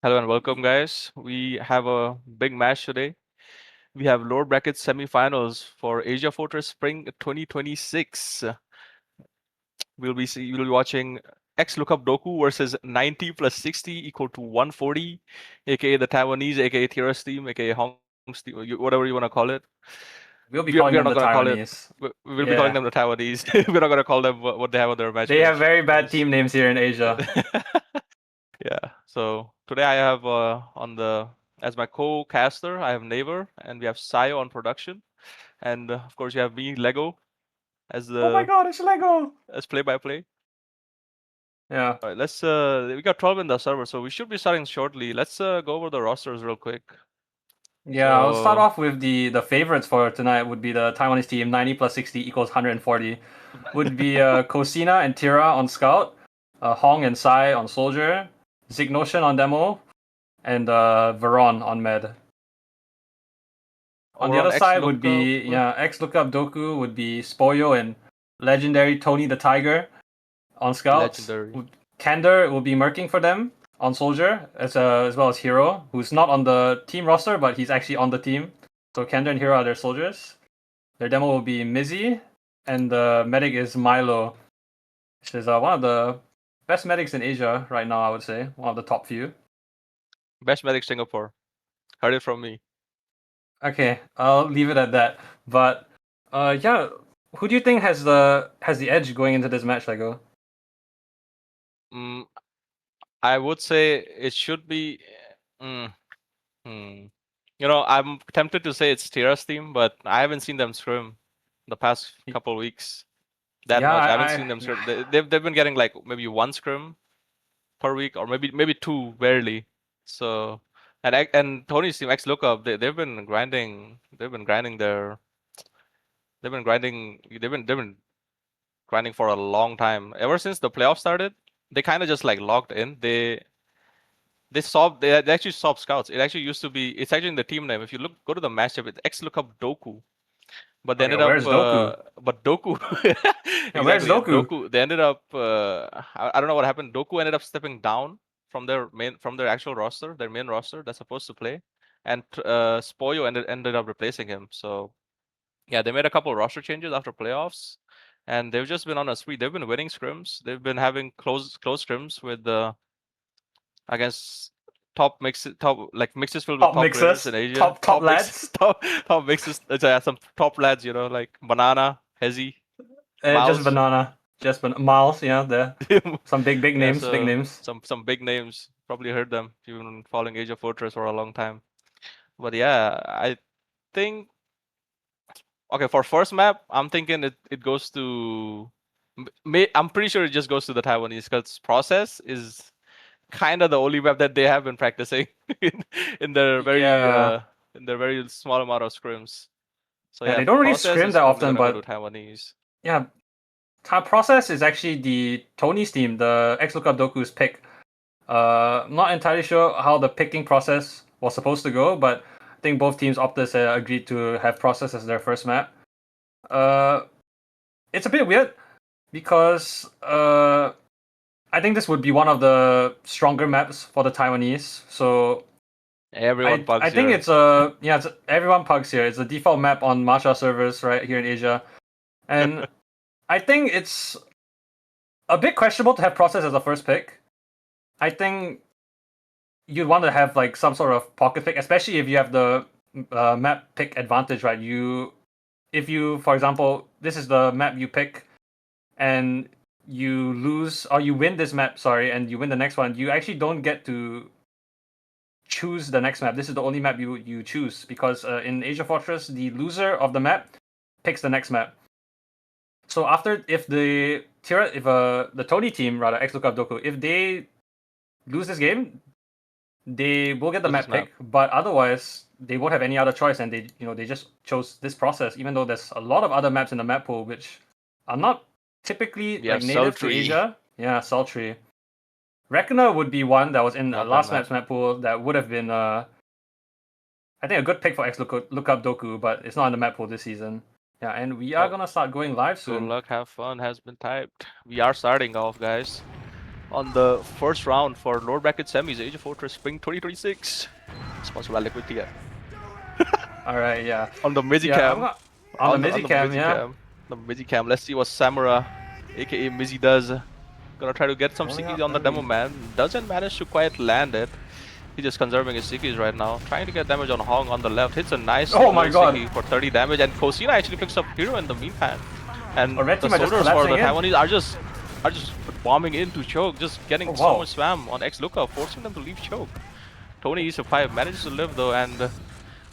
Hello and welcome, guys. We have a big match today. We have lower bracket semifinals for AsiaFortess Spring 2026. We'll be watching X lookup Doku versus 90 plus 60 equal to 140, aka the Taiwanese, aka Tira's team, aka Hong's team, whatever you want to call it. We'll be We are calling not them the gonna call it. Taiwanese. We'll be calling Yeah. them the Taiwanese. We're not gonna call them what they have on their match They have page. very bad team names here in Asia. Yeah. So today I have on the as my co-caster, I have Neighbor, and we have Siyo on production, and of course you have me, Lego, as Oh my the god, it's Lego! as play-by-play. Yeah. All right, let's we got 12 in the server, so we should be starting shortly. Let's go over the rosters real quick. Yeah, I'll start So off with the favorites for tonight would be the Taiwanese team, 90 plus 60 equals 140. Would be Kosina and Tira on Scout, Hong and Sai on Soldier, Zignotion on Demo, and Veron on Med. On the over on other X side would lookup. be, X Lookup Doku would be Spoyo and legendary Tony the Tiger on Scouts. Legendary. Candor will be merking for them on Soldier, as well as Hero, who's not on the team roster, but he's actually on the team. So Candor and Hero are their soldiers. Their demo will be Mizzy, and the medic is Milo, which is one of the best medics in Asia right now, I would say. One of the top few. Best medic Singapore. Heard it from me. Okay, I'll leave it at that. But yeah, who do you think has the edge going into this match, Lego? I would say it should be. Mm, hmm. I'm tempted to say it's Tira's team, but I haven't seen them scrim the past couple weeks that Yeah, much. I haven't seen them scrim. They've been getting like maybe one scrim per week, or maybe two barely. So and Tony's team X lookup, they've been grinding. They've been grinding their. They've been grinding. They've been grinding for a long time. Ever since the playoffs started, they kind of just like locked in. They actually swapped scouts. It actually used to be. It's actually in the team name. If you go to the matchup, it's X lookup Doku. But they Okay, ended up. where's Doku? But Doku. Yeah, where's Exactly. And Doku? Doku. They ended up. I don't know what happened. Doku ended up stepping down from their actual roster, their main roster that's supposed to play, and Spoyo ended up replacing him. So yeah, they made a couple roster changes after playoffs, and they've just been on a spree. They've been winning scrims. They've been having close scrims with against mixes filled with Top top players mixers, in Asia. top Mixes, lads, top mixes. Some top lads, like Banana, Hezi, just Mouse. banana, Miles. Yeah, there. Some big Yeah, names, big so names. some big names. Probably heard them if you've been following AsiaFortess for a long time. But yeah, I think okay for first map, I'm thinking it goes to. I'm pretty sure it just goes to the Taiwanese because process is kind of the only map that they have been practicing in their Yeah, very small amount of scrims. So yeah. yeah, They don't really process scrim is that probably often, gonna go to but Taiwanese. yeah, Process is actually the Tony's team, the X Lookup Doku's pick. Not entirely sure how the picking process was supposed to go, but I think both teams opted agreed to have Process as their first map. It's a bit weird because I think this would be one of the stronger maps for the Taiwanese. So Everyone bugs I think here. it's everyone pugs here. It's the default map on matcha servers right here in Asia, and I think it's a bit questionable to have Process as a first pick. I think you'd want to have like some sort of pocket pick, especially if you have the map pick advantage, right? If you, for example, this is the map you pick, and you lose or you win this map, sorry, and you win the next one, you actually don't get to choose the next map. This is the only map you choose because in AsiaFortess, the loser of the map picks the next map. So if the Tony team, rather X Lookup Doku, if they lose this game, they will get the map pick, but otherwise they won't have any other choice, and they just chose this process, even though there's a lot of other maps in the map pool which are not typically like native to Asia. Yeah, sultry. Reckoner would be one that was in the last map's map pool that would have been I think a good pick for X Lookup Doku, but it's not in the map pool this season. Yeah, and we are gonna start going live soon. Good luck, have fun has been typed. We are starting off, guys. on the first round for lower bracket semis, AsiaFortess Spring 2026. Sponsored by Liquid Tia. Alright, yeah. On the Mizzy Yeah, cam. on the Mizzy cam, yeah. The Mizzy cam. Let's see what Samura, aka Mizzy, does. Gonna try to get some Going Sikis up on the demo early. man. Doesn't manage to quite land it. He's just conserving his Sikis right now. Trying to get damage on Hong on the left. Hits a nice Oh my god. Siki for 30 damage. And Kosina actually picks up Hero in the meantime. And Red the team are just soldiers for the collapsing in. Taiwanese are just bombing into choke. Just getting so wow. much spam on X Lookup, forcing them to leave choke. Tony E5 manages to live though, and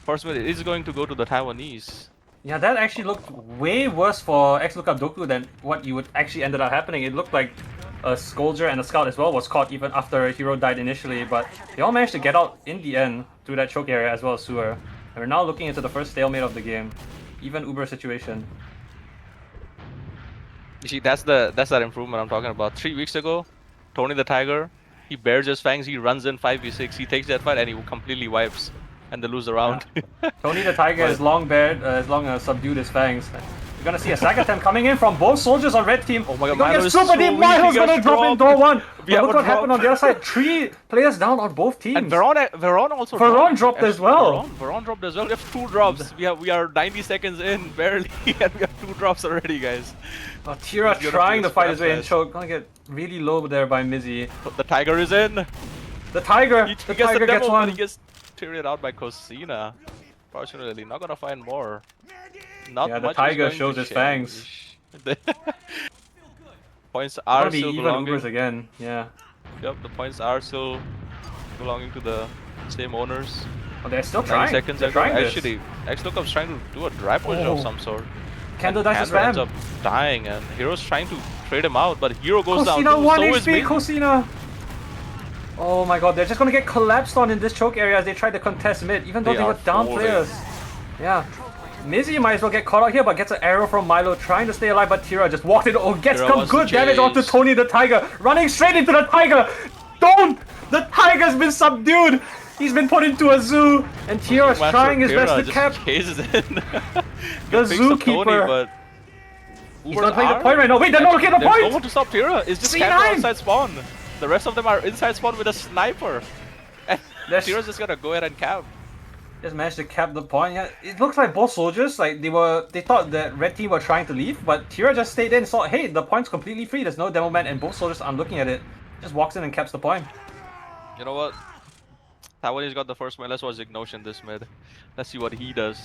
first minute is going to go to the Taiwanese. Yeah, that actually looked way worse for X Lookup Doku than what you would actually ended up happening. It looked like a Scourger and a Scout as well was caught even after Hero died initially, but they all managed to get out in the end through that choke area as well as Sewer. And we're now looking into the first stalemate of the game. Even Uber situation. You see, that's that improvement I'm talking about. 3 weeks ago, Tony the Tiger, he bares his fangs, he runs in 5v6, he takes that fight and he completely wipes, and they lose the round. Yeah. Tony the Tiger is long bared, as long as subdued his fangs. We're gonna see a sack attempt coming in from both soldiers on red team. Oh my god, Milo Milo is is super so deep. weak, Milo's he gonna gets drop in dropped. door one. We But have look a what happened drop. on the other side. 3 players down on both teams. And Veron also dropped as well. Veron dropped as well. We have 2 drops. We are 90 seconds in, barely, and we have 2 drops already, guys. Tira He's gonna trying to feel fight his way in fast. choke. Gonna get really low there by Mizzy. But the Tiger is in. The Tiger! He The gets Tiger the demo, gets but one. he gets tiered out by Kosina. Fortunately, not gonna find more. Not Yeah, the much is Tiger going shows to his fangs. change. Points Gonna are be still even belonging. Ubers again. Yeah. Yep, the points are still belonging to the same owners. Oh, they're still 9 trying. seconds They're ago, trying this. actually, X-Lookup's trying to do a dry push Oh. of some sort. Candle And dash Candle ends spam. up dying, and Hero's trying to trade him out, but Hero goes down Kosina too. 1 So is HP, Ming. Kosina! Oh my god, they're just gonna get collapsed on in this choke area as they try to contest mid, even though They they were are down folding. players. Yeah. Mizzy might as well get caught out here, but gets an arrow from Milo trying to stay alive, but Tira just walked in. Oh, gets Tira some wants to good damage onto chase. Tony the Tiger, running straight into the Tiger! Don't! The Tiger's been subdued! He's been put into a zoo, and Tira's Master trying his Tira best to just cap. chases in. The Picks up zookeeper. Tony, but He's gonna play the point right now. Wait, they're not looking at the There's no point! one to stop Tira. It's just C9. Candle outside spawn. The rest of them are inside spawn with a sniper. And There's- Tira's just gonna go ahead and cap. Just managed to cap the point. Yeah, it looks like both soldiers, like they thought that red team were trying to leave, but Tira just stayed in, saw, hey, the point's completely free, there's no demo man, and both soldiers aren't looking at it. Just walks in and caps the point. You know what? Taiwanese got the first mid. Let's watch Ignotion this mid. Let's see what he does.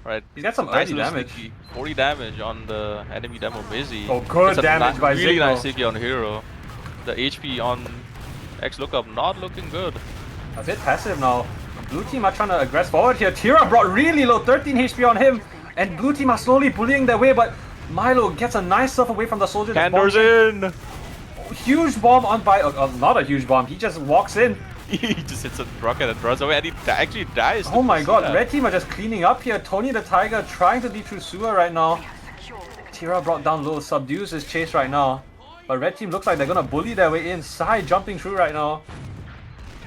Right. He's got some Nice early little damage. sneaky. 40 damage on the enemy demo Mizzy. Oh, good It's a damage by really Zigno. nice Siki on Hero. The HP on X Lookup not looking good. A bit passive now. Blue team are trying to aggress forward here. Tira brought really low, 13 HP on him, and blue team are slowly bullying their way, but Milo gets a nice stuff away from the soldiers. Candor's in! Huge bomb on by, not a huge bomb, he just walks in. He just hits a rocket and runs away, and he actually dies. Oh my god, Red red team are just cleaning up here. Tony the Tiger trying to deep through Sewer right now. Tira brought down low, subdues his chase right now. But red team looks like they're gonna bully their way in. Sai jumping through right now.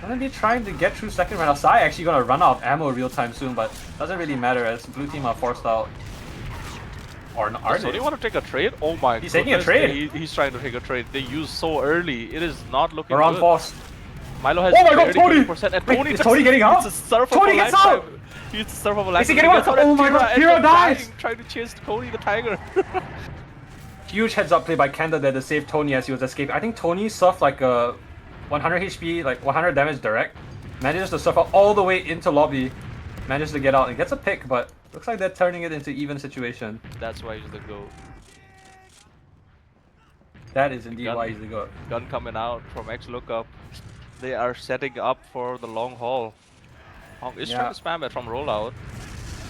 Gonna be trying to get through second right now. Sai actually gonna run out of ammo real time soon, but doesn't really matter as blue team are forced out. Or are So do they? you want to take a trade? Oh my god. He's taking a trade. He's trying to take a trade. They use so early. It is not looking We're on good. force. Milo has Oh my god, barely Tony! 20%, and Wait, Tony is just Tony getting out? It's a surf Tony of a gets lifetime. out! It's a surf of a lifetime. Is he getting out? gets out Oh and my god, ends Tira up dies! dying, trying to chase Tony the Tiger. Huge heads up play by Kanda there to save Tony as he was escaping. I think Tony surfed like a 100 HP, like 100 damage direct. Manages to surf out all the way into lobby. Manages to get out and gets a pick, but looks like they're turning it into even situation. That's why he's the GOAT. That is indeed Gun. why he's the GOAT. Gun coming out from X Lookup. They are setting up for the long haul. Hong is trying to spam it from rollout.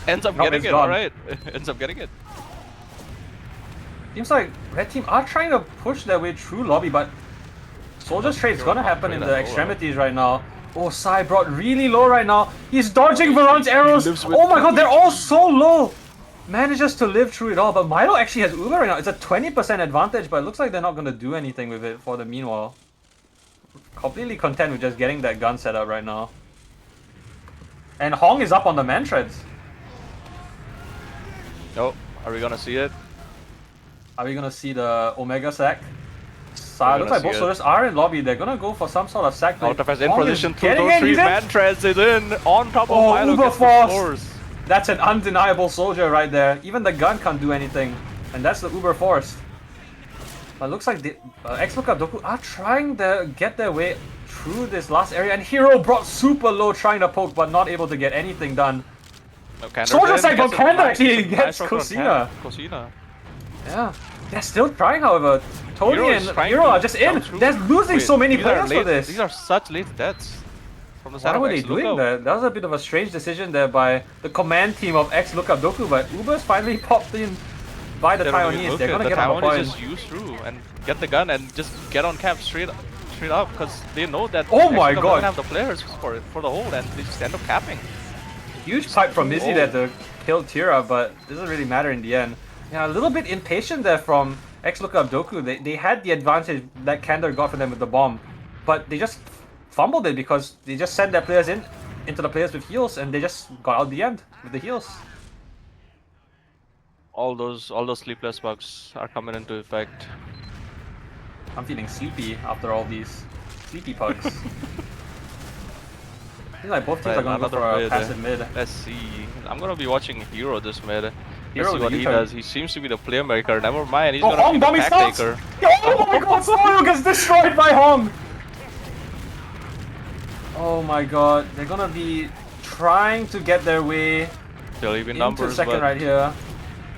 Ends up Nope, getting it's it, gone. alright. Ends up getting it. Seems like red team are trying to push their way through lobby, but Soldier's trade's Sure, gonna not happen trade in at the all. extremities right now. Oh, Sai brought really low right now. He's dodging Veron's He arrows. lives with Oh my god, they're 2 all so low. Manages to live through it all, but Milo actually has Uber right now. It's a 20% advantage, but it looks like they're not gonna do anything with it for the meanwhile. Completely content with just getting that gun set up right now. And Hong is up on the man treads. Oh, are we gonna see it? Are we gonna see the Omega sack? Sai, looks like both soldiers are in lobby. They're gonna go for some sort of sack play. Out of his in Hong is position, two getting to in, three he's in. man treads it in on top of Oh, Milo. uber Gets the force. force. That's an undeniable soldier right there. Even the gun can't do anything. And that's the uber force. But looks like the X-Lookup Doku are trying to get their way through this last area. And Hero brought super low trying to poke but not able to get anything done. No, Soldier side from Kanda actually nice gets Kosina. Kosina. Yeah. They're still trying, however. Tony Hero is and trying Hero to are just in. jump through. They're losing so many these are players for late- this. These are such late deaths. From the side Why of were they X-Lookup. doing that? That was a bit of a strange decision there by the command team of X-Lookup Doku, but Uber's finally popped in by the They don't even Taiwanese. look They're it. gonna The get on the Taiwanese point. just use through and get the gun and just get on cap straight up because they know that Oh my X-Lookup God. doesn't have the players for the hold and they just end up capping. Huge pipe from Mizzy there to kill Tira, but doesn't really matter in the end. Yeah, a little bit impatient there from X-Lookup Doku. They had the advantage that Kanda got for them with the bomb, but they just fumbled it because they just sent their players into the players with heals and they just got out the end with the heals. All those sleepless bugs are coming into effect. I'm feeling sleepy after all these sleepy pugs. I feel like both teams are going to go for a passive mid. Let's see. I'm gonna be watching Hero this mid. Hero, Let's see what he does. He seems to be the playmaker. Never mind, he's gonna Hong be the dummy pack starts! taker. Oh my god, Spoil gets destroyed by Hong! Oh my god, they're gonna be trying to get their way Still even into numbers, second but right here.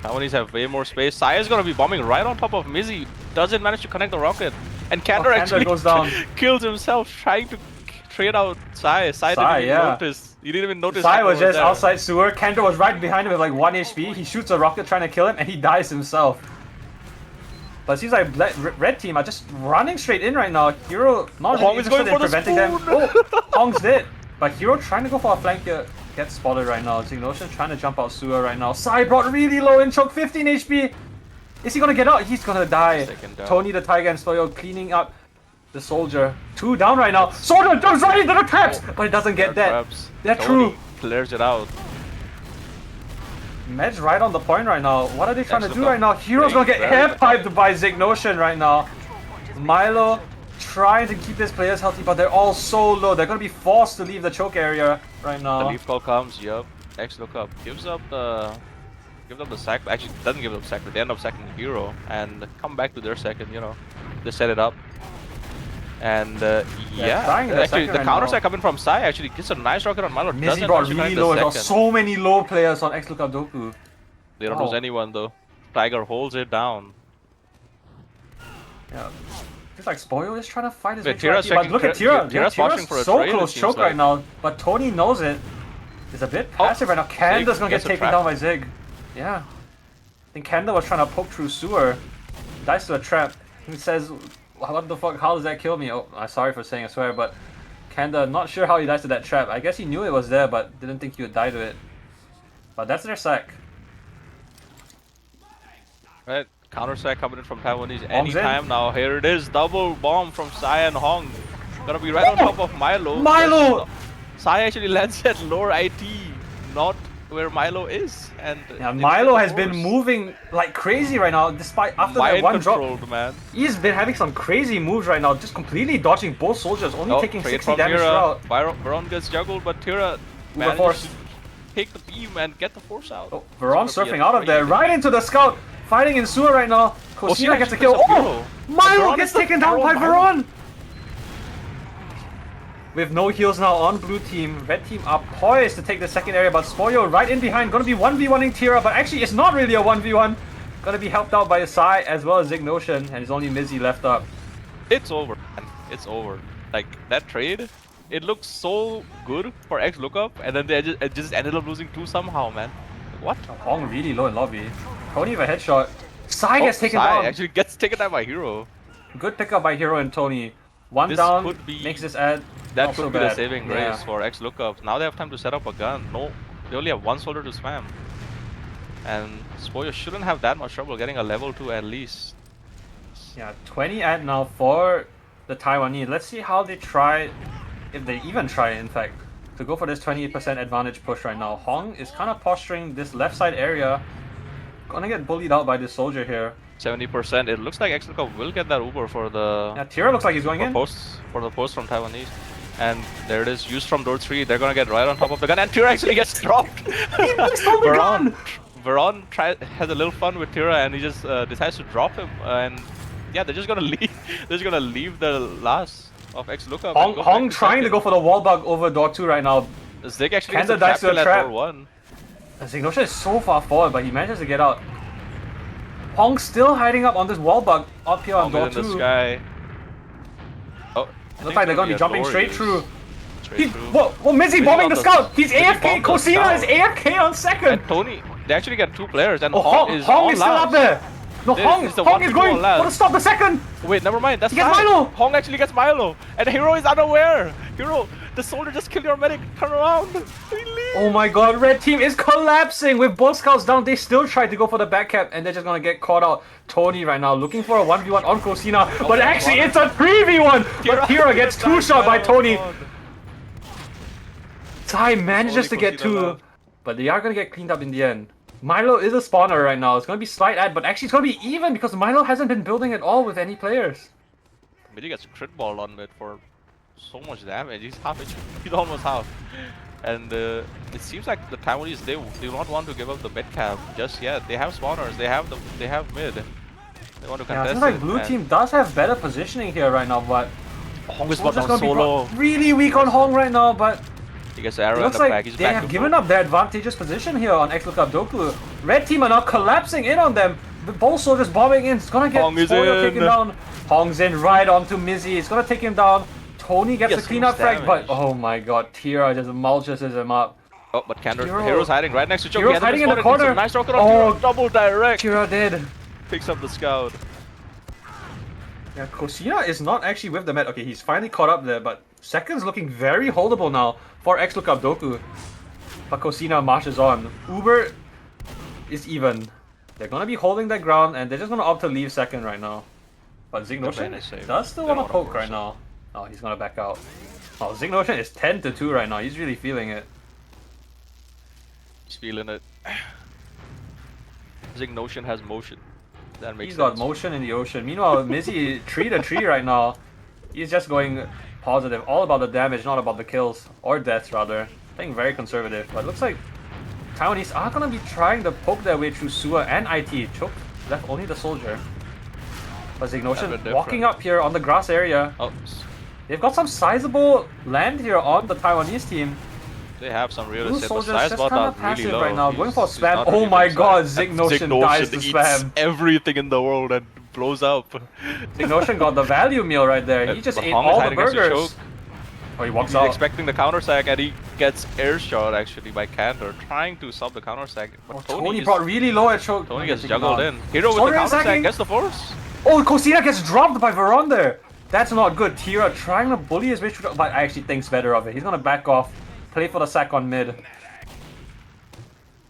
Taiwanese have way more space. Sai is gonna be bombing right on top of Mizzy. Doesn't manage to connect the rocket, and Kanda actually goes down. kills himself trying to trade out Sai. Sai didn't even notice. He didn't even notice. Sai Kanda was just there. outside sewer. Kanda was right behind him with like 1 HP. He shoots a rocket trying to kill him and he dies himself. But it seems like red team are just running straight in right now. Hero not Hong really is going interested in for the preventing them. spoon. Oh, Hong's dead. But Hero trying to go for a flank here. Gets spotted right now. Zignotion trying to jump out sewer right now. Sai brought really low in choke, 15 HP. Is he gonna get out? He's gonna die. Tony the Tiger and Stoyo cleaning up the soldier. 2 down right now. Soldier jumps right into the traps, but it doesn't get that. They're true. Clears it out. Med's right on the point right now. What are they trying to do X-Lookup right now? Hero's gonna get hair piped by Zignotion right now. Milo trying to keep his players healthy, but they're all so low. They're gonna be forced to leave the choke area right The now. leaf call comes. Yup. X-Lookup gives up the sack. Actually, doesn't give up the sack. But they end up sacking Hero and come back to their second. You know, they set it up. And yeah, actually the counter sack coming from Sai actually gets a nice rocket on Milo. Mizzy brought really low as well. So many low players on X-Lookup Doku. They don't lose anyone though. Tiger holds it down. Yeah. It's like Spoyo is trying to fight his way Tira's through, but look at Tira. Tira's watching for a so trade, close it seems choke like. right now, but Tony knows it. He's a bit passive right now. Kanda's gonna get taken down by Zig. Yeah. I think Kanda was trying to poke through sewer. Dies to a trap. He says, what the fuck, how does that kill me? Oh, I'm sorry for saying I swear, but Kanda, not sure how he dies to that trap. I guess he knew it was there, but didn't think he would die to it. But that's their sack. Right, counter sack coming in from Taiwanese anytime now. Here it is, double bomb from Sai and Hong. Gonna be right on top of Milo. Milo! Sai actually lands at lower IT, not where Milo is. And yeah, Milo has been moving like crazy right now, despite after that one drop. Man. He's been having some crazy moves right now, just completely dodging both soldiers, only taking 60 damage throughout. Veron gets juggled, but Tira manages to take the beam and get the force out. Oh, Veron surfing out of there, right into the scout, fighting in sewer right now. Kosina gets a kill. Oh! Milo gets taken down by Veron! With no heals now on blue team, red team are poised to take the second area, but Spoyo right in behind, gonna be 1v1ing Tira, but actually it's not really a 1v1. Gonna be helped out by Sai as well as Zignotion, and it's only Mizzy left up. It's over, man. It's over. Like, that trade, it looks so good for X-Lookup, and then they just ended up losing 2 somehow, man. What? Hong really low in lobby. Tony with a headshot. Sai gets taken down. Actually gets taken down by Hero. Good pickup by Hero and Tony. One This down, could be, makes this ad. That could be the saving grace for X-Lookup. Now they have time to set up a gun. No, they only have 1 soldier to spam. And Spoyo shouldn't have that much trouble getting a level 2 at least. Yeah, 20 ad now for the Taiwanese. Let's see how they try, if they even try in fact, to go for this 20% advantage push right now. Hong is kind of posturing this left side area. Gonna get bullied out by this soldier here. 70%. It looks like Exlico will get that Uber for the Yeah, Tira looks like he's going in. for the post from Taiwanese. And there it is, used from door 3. They're gonna get right on top of the gun, and Tira actually gets dropped. Veron has a little fun with Tira, and he just decides to drop him. And yeah, they're just gonna leave. They're just gonna leave the last of X lookup. Hong trying to go for the wall bug over door 2 right now. Zig actually gets Kanda dies to a at trap. door 1. Zignosha is so far forward, but he manages to get out. Hong still hiding up on this wall bug up here on door 2. In the sky. Oh, looks like they're gonna be jumping straight through. Whoa, Mizzy bombing the scout! He's AFK! Kosina is AFK on second! And Tony, they actually get 2 players, and Hong is still up there! No, Hong is going to stop the second! Wait, never mind, that's fine! Milo! Hong actually gets Milo! And Hero is unaware! Hero, the soldier just killed your medic, turn around! Oh my god, red team is collapsing! With both scouts down, they still tried to go for the back cap, and they're just gonna get caught out. Tony right now looking for a 1v1 on Kosina, but actually it's a 3v1! But Tira gets 2-shot by Tony! Tai manages to get 2, but they are gonna get cleaned up in the end. Milo is a spawner right now. It's gonna be slight ad, but actually it's gonna be even because Milo hasn't been building at all with any players. Midi gets crit ball on mid for so much damage. He's half HP. He's almost half. And it seems like the Taiwanese they do not want to give up the mid cap just yet. They have spawners. They have mid. They want to contest. Yeah, it seems like blue team does have better positioning here right now, but Hong is not solo. Really weak on Hong right now, but. He gets arrow looks in the like back. He's they back have given up their advantageous position here on X Lookup Doku. Red team are now collapsing in on them. The both soldiers bombing in. It's gonna get Spoiler taken down. Hong's in right onto Mizzy. It's gonna take him down. Tony gets the cleanup frag, but oh my god, Tira just mulches him up. Oh, but Hero's hiding right next to Choke. Hero's hiding in the corner. Nice rocket on double direct. Tira did. Picks up the scout. Yeah, Kosina is not actually with the Met. Okay, he's finally caught up there, but second's looking very holdable now for X Lookup Doku. But Kosina marches on. Uber is even. They're gonna be holding their ground, and they're just gonna opt to leave second right now. But Zignosha does still want to poke right now. Oh, he's gonna back out. Oh, Zignosha is 10-2 right now. He's really feeling it. He's feeling it. Zignosha has motion. That makes He's sense. got motion in the ocean. Meanwhile, Mizzy 3-3 right now. He's just going positive. All about the damage, not about the kills. Or deaths, rather. Playing very conservative. But it looks like Taiwanese are going to be trying to poke their way through Sua and IT. Choke left only the soldier. But Zignosha walking up here on the grass area. Oh. They've got some sizable land here on the Taiwanese team. They have some real Blue estate, soldiers but just kind of passive really low. right now. Going for spam. Really Oh my god, Zignosha dies to spam. Everything in the world and blows up. Zignosha got the value meal right there. He just ate all the burgers. Oh, he walks out. He's expecting the counter sack, and he gets air shot actually by Candor, trying to stop the counter sack. But Tony brought really low at choke. Tony gets juggled in. Hero with the counter sack gets the force. Oh, Kosina gets dropped by Veron there. That's not good. Tira trying to bully his way through, but actually thinks better of it. He's gonna back off, play for the sack on mid.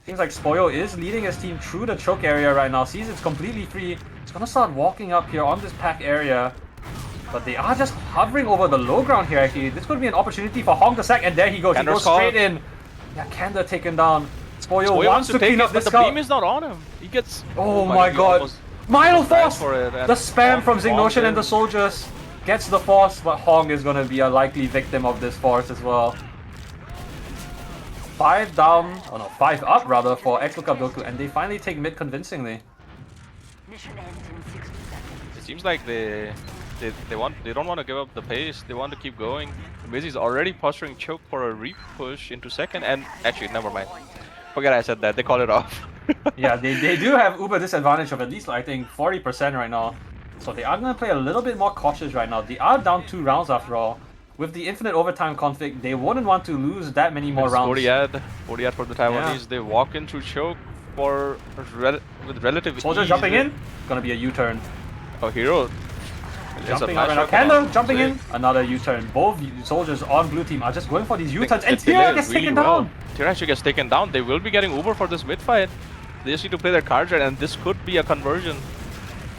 Seems like Spoyo is leading his team through the choke area right now. Sees it's completely free. He's gonna start walking up here on this pack area. But they are just hovering over the low ground here actually. This could be an opportunity for Hong to sack, and there he goes. He goes straight in. Yeah, Kanda taken down. Spoyo wants to clean up this scout. The beam is not on him. He gets... Oh my god. Milo force! The spam from Zignosha and the soldiers gets the force, but Hong is gonna be a likely victim of this force as well. 5 down, oh no, 5 up rather for X Lookup Doku, and they finally take mid convincingly. It seems like they don't want to give up the pace. They want to keep going. Mizzy's already posturing choke for a re-push into second, and actually never mind. Forget I said that. They call it off. Yeah, they do have uber disadvantage of at least I think 40% right now. So they are gonna play a little bit more cautious right now. They are down 2 rounds after all. With the infinite overtime conflict, they wouldn't want to lose that many more rounds. 40 ad for the Taiwanese. Yeah. They walk in through choke with relative soldier ease. Jumping in. Gonna be a U-turn. Oh, Hero. Jumping out right now. Kanda jumping in. Another U-turn. Both soldiers on blue team are just going for these U-turns, and Tira gets taken down. Tira actually gets taken down. They will be getting Uber for this mid fight. They just need to play their cards right, and this could be a conversion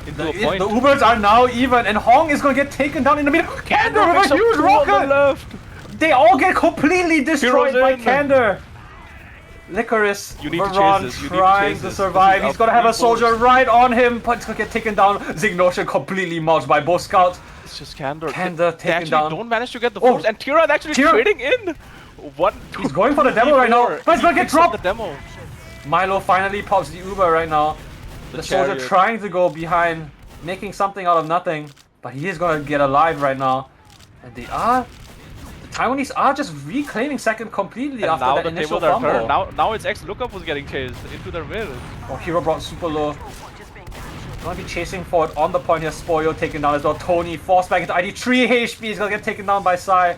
into a point. The Ubers are now even, and Hong is gonna get taken down in the middle. Kanda with a huge rocket! They all get completely destroyed by Kanda. Licorice, You need to Varon chase this, you need to trying chase to this. survive. This is He's gonna have a soldier reinforced. right on him, but it's gonna get taken down. Zignotion completely mulched by both scouts. It's just Candor. Candor They taken actually down. don't manage to get the Oh, force, and Tira is actually Tira- trading in. He's going for the demo right now, but it's gonna get Picks up dropped. The demo. Milo finally pops the Uber right now. The soldier chariot. trying to go behind, making something out of nothing, but he is gonna get alive right now. And the Taiwanese are just reclaiming second completely And after now that the initial tables are fumble. turned. Now it's X Lookup who's getting chased into their mid. Oh, Hero brought super low. Gonna be chasing forward on the point here. Spoyo taken down as well. Tony forced back into ID. 3 HP. He's gonna get taken down by Sai.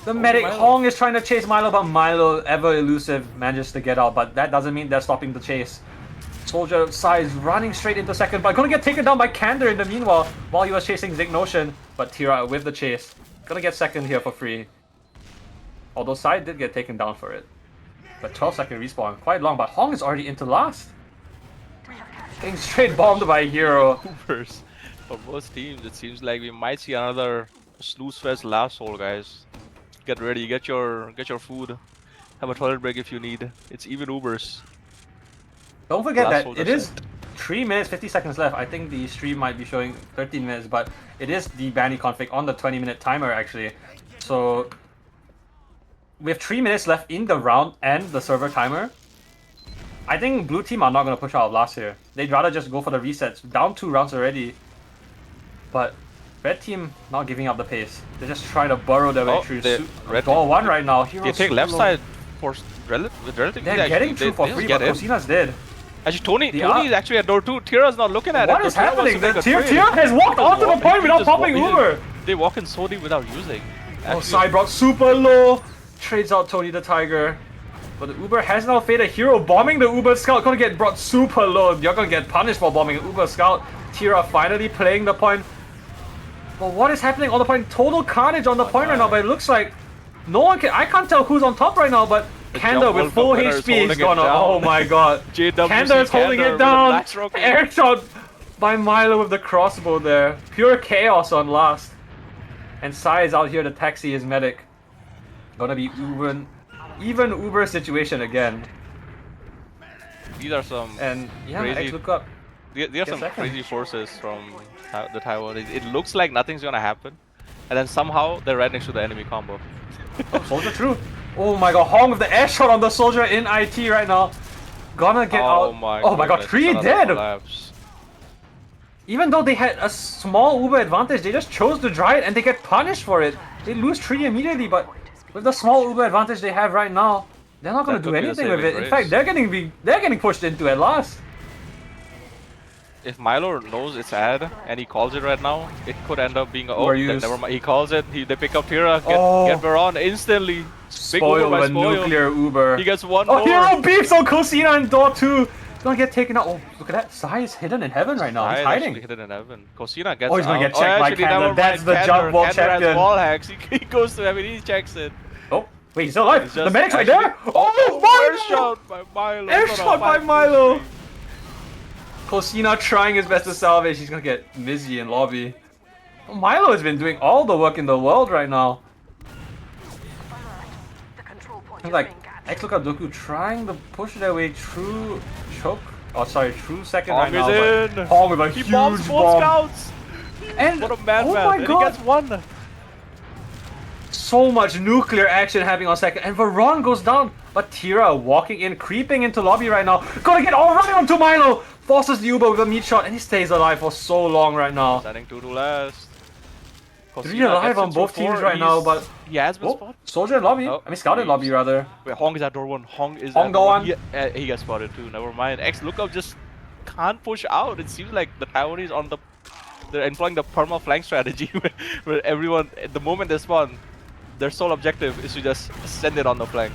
The medic Milo. Hong is trying to chase Milo, but Milo, ever elusive, manages to get out. But that doesn't mean they're stopping the chase. Soldier Sai is running straight into second, but gonna get taken down by Candor in the meanwhile while he was chasing Zignotion. But Tira with the chase. Gonna get second here for free. Although Sai did get taken down for it. But 12-second respawn, quite long, but Hong is already into last. Getting straight bombed by Hero. Hoopers. For both teams, it seems like we might see another snooze fest last hole, guys. Get ready, get your food. Have a toilet break if you need. It's even Ubers. Don't forget Last that hole it just is 3 minutes 50 seconds left. I think the stream might be showing 13 minutes, but it is the bandy config on the 20-minute timer actually. So we have 3 minutes left in the round and the server timer. I think blue team are not going to push out of last here. They'd rather just go for the resets. Down 2 rounds already. But red team not giving up the pace. They're just trying to burrow their way through. red Door team- 1 right now. Hero They take super left low. side for with relative They're ease, getting actually. through for They free, just but get in. Cosina's dead. Actually, Tony The is actually at door 2. Tira's not looking at What it. is Tira wants happening? to The make a Tira trade. has walked onto the point without popping Uber. They walk in so deep without using. Oh, Actually, Sai brought super low. Trades out Tony the Tiger. But the Uber has now faded. Hero bombing the Uber Scout. Gonna get brought super low. You're gonna get punished for bombing an Uber Scout. Tira finally playing the point. But what is happening on the point? Total carnage on the point right now. But it looks like no one can. I can't tell who's on top right now. But The Candor Jump with World full Cup winner is HP is holding it gonna. down. Oh my god. JWC Candor is holding Candor it with a down. black rocket. Air shot by Milo with the crossbow there. Pure chaos on last. And Sai is out here to taxi his medic. Gonna be even Uber situation again. These are some And yeah, Crazy. X look up. There are some second. crazy forces from the Taiwanese. It looks like nothing's gonna happen, and then somehow they're right next to the enemy combo. Oh, soldier true. Oh my god, Hong with the air shot on the soldier in IT right now. Gonna get out. Oh my god, goodness, 3 another dead! collapse. Even though they had a small Uber advantage, they just chose to try it and they get punished for it. They lose 3 immediately, but with the small Uber advantage they have right now, they're not gonna That do could be the anything with it. saving In fact, grace. they're getting pushed into at last. If Milo knows it's ad and he calls it right now, it could end up being a Overused. never mind. He calls it. They pick up Tira. Oh. Get Baron instantly. Big Spoil Uber by with a Spoil. nuclear Uber. He gets one Oh, more. Hero beeps on Cosina in door 2. He's gonna get taken out. Oh, look at that. Sai is hidden in heaven right now. He's He's hiding. actually hidden in heaven. Cosina gets Oh, he's gonna out. get checked by actually, Candor. never That's mind. the Candor- jump ball Candor has champion. wall hacks. He goes to heaven. He checks it. Oh, wait, he's still alive. It's The just medic's right actually- there. Oh, Air Milo! shot by Milo. Air Gonna shot by fight Milo. Krissy. Cosina trying his best to salvage. He's gonna get Mizzy in lobby. Oh, Milo has been doing all the work in the world right now. He's like, X look up Doku trying to push their way through choke. Oh, sorry, through second Hong right now. is but in. Hong with a He huge bombs both bomb. scouts. And What a madman. oh my And he god, gets one. so much nuclear action happening on second. And Varon goes down. But Tira walking in, creeping into lobby right now. Gonna get all right onto Milo. Forces the Uber with a meat shot. And he stays alive for so long right now. Standing 2 to last. 3 Cosina alive gets on into both teams 4. right now, but He has been oh, spotted. soldier in lobby. Oh, I mean, scouted leaves. lobby rather. Wait, Hong is at door 1. Hong is Hong at go door on. 1. He gets spotted too. Never mind. X lookup just can't push out. It seems like the Taiwanese on the they're employing the perma flank strategy where everyone the moment they spawn, their sole objective is to just send it on the flank.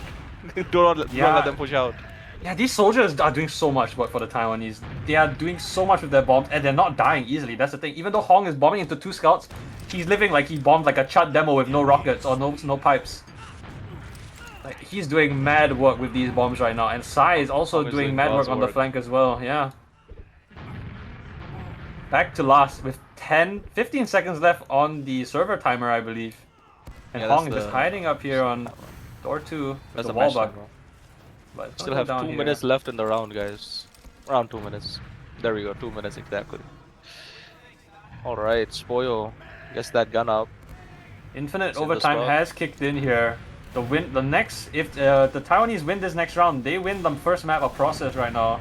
don't let them push out. Yeah, these soldiers are doing so much work for the Taiwanese. They are doing so much with their bombs, and they're not dying easily. That's the thing. Even though Hong is bombing into 2 scouts, he's living like he bombed like a Chud demo with no rockets or no pipes. Like, he's doing mad work with these bombs right now, and Sai is also Hong is doing doing mad work God's on the work. flank as well. Yeah. Back to last with 15 seconds left on the server timer, I believe. And Yeah, Hong that's is just the- hiding up here on door 2 with That's the a wall match bug. time, bro. But it's Still gonna have go down 2 here. minutes left in the round, guys. Around 2 minutes. There we go, 2 minutes exactly. Alright, Spoyo gets that gun up. Infinite It's in the overtime spot. has kicked in here. If the Taiwanese win this next round, they win the first map of Process right now.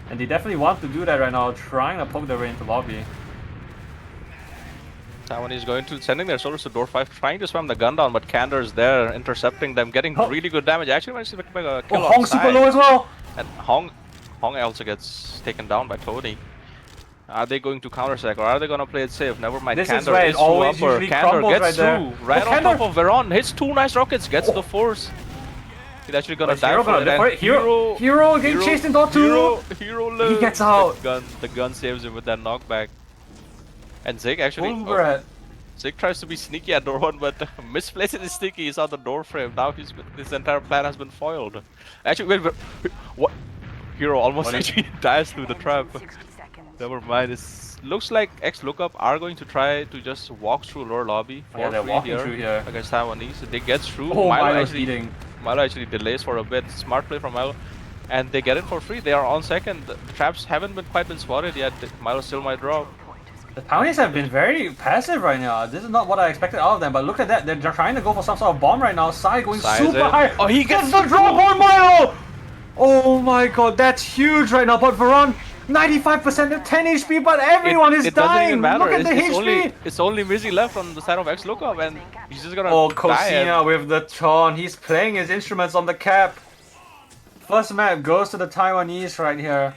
And they definitely want to do that right now, trying to poke their way into lobby. Taiwanese going to sending their soldiers to door 5, trying to spam the gun down, but Kander's there, intercepting them, getting Oh. really good damage. Actually managed to make a kill Oh, on Hong super side. low as well! And Hong also gets taken down by Tony. Are they going to counter-sack or are they going to play it safe? Never mind. This is Kander where it is through always upper. usually Kander crumbles gets right through. there. Right Oh, on top Kander! of Veron. Hits 2 nice rockets. Gets Oh. the force. He's actually going to Is die Hero for gonna it. live for And it? Hero getting chased in door 2! Hero lives. He gets out. The gun saves him with that knockback. And Zig actually... Uber Zig tries to be sneaky at door 1, but misplaces his sneaky. He's on the door frame. Now his entire plan has been foiled. Actually, wait, what? Hero almost actually dies through the trap. Never mind. It looks like Lookup are going to try to just walk through lower lobby for they're free walking through here. against Taiwanese. They get through. Oh, Milo's eating. Milo actually delays for a bit. Smart play from Milo. And they get it for free. They are on second. The traps haven't quite been spotted yet. Milo still might drop. The Taiwanese have been very passive right now. This is not what I expected out of them, but look at that. They're trying to go for some sort of bomb right now. Sai going super high. Oh, he gets the drop on Milo! Oh my god, that's huge right now. But Veron, 95% of 10 HP, but everyone is it dying. Doesn't even matter. Look at the HP. It's only Mizzy left on the side of Lookup, and he's just gonna Oh, die. Kosina with the taunt. He's playing his instruments on the cap. First map goes to the Taiwanese right here.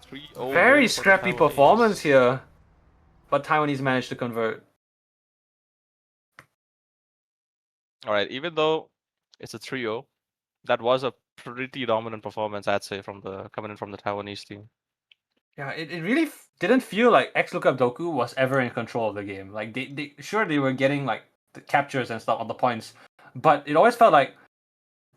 3-0 Very for the scrappy Taiwanese. performance here. But Taiwanese managed to convert. Alright, even though it's a trio, that was a pretty dominant performance, I'd say, coming in from the Taiwanese team. Yeah, it really didn't feel like Lookup Doku was ever in control of the game. Like they were getting like the captures and stuff on the points, but it always felt like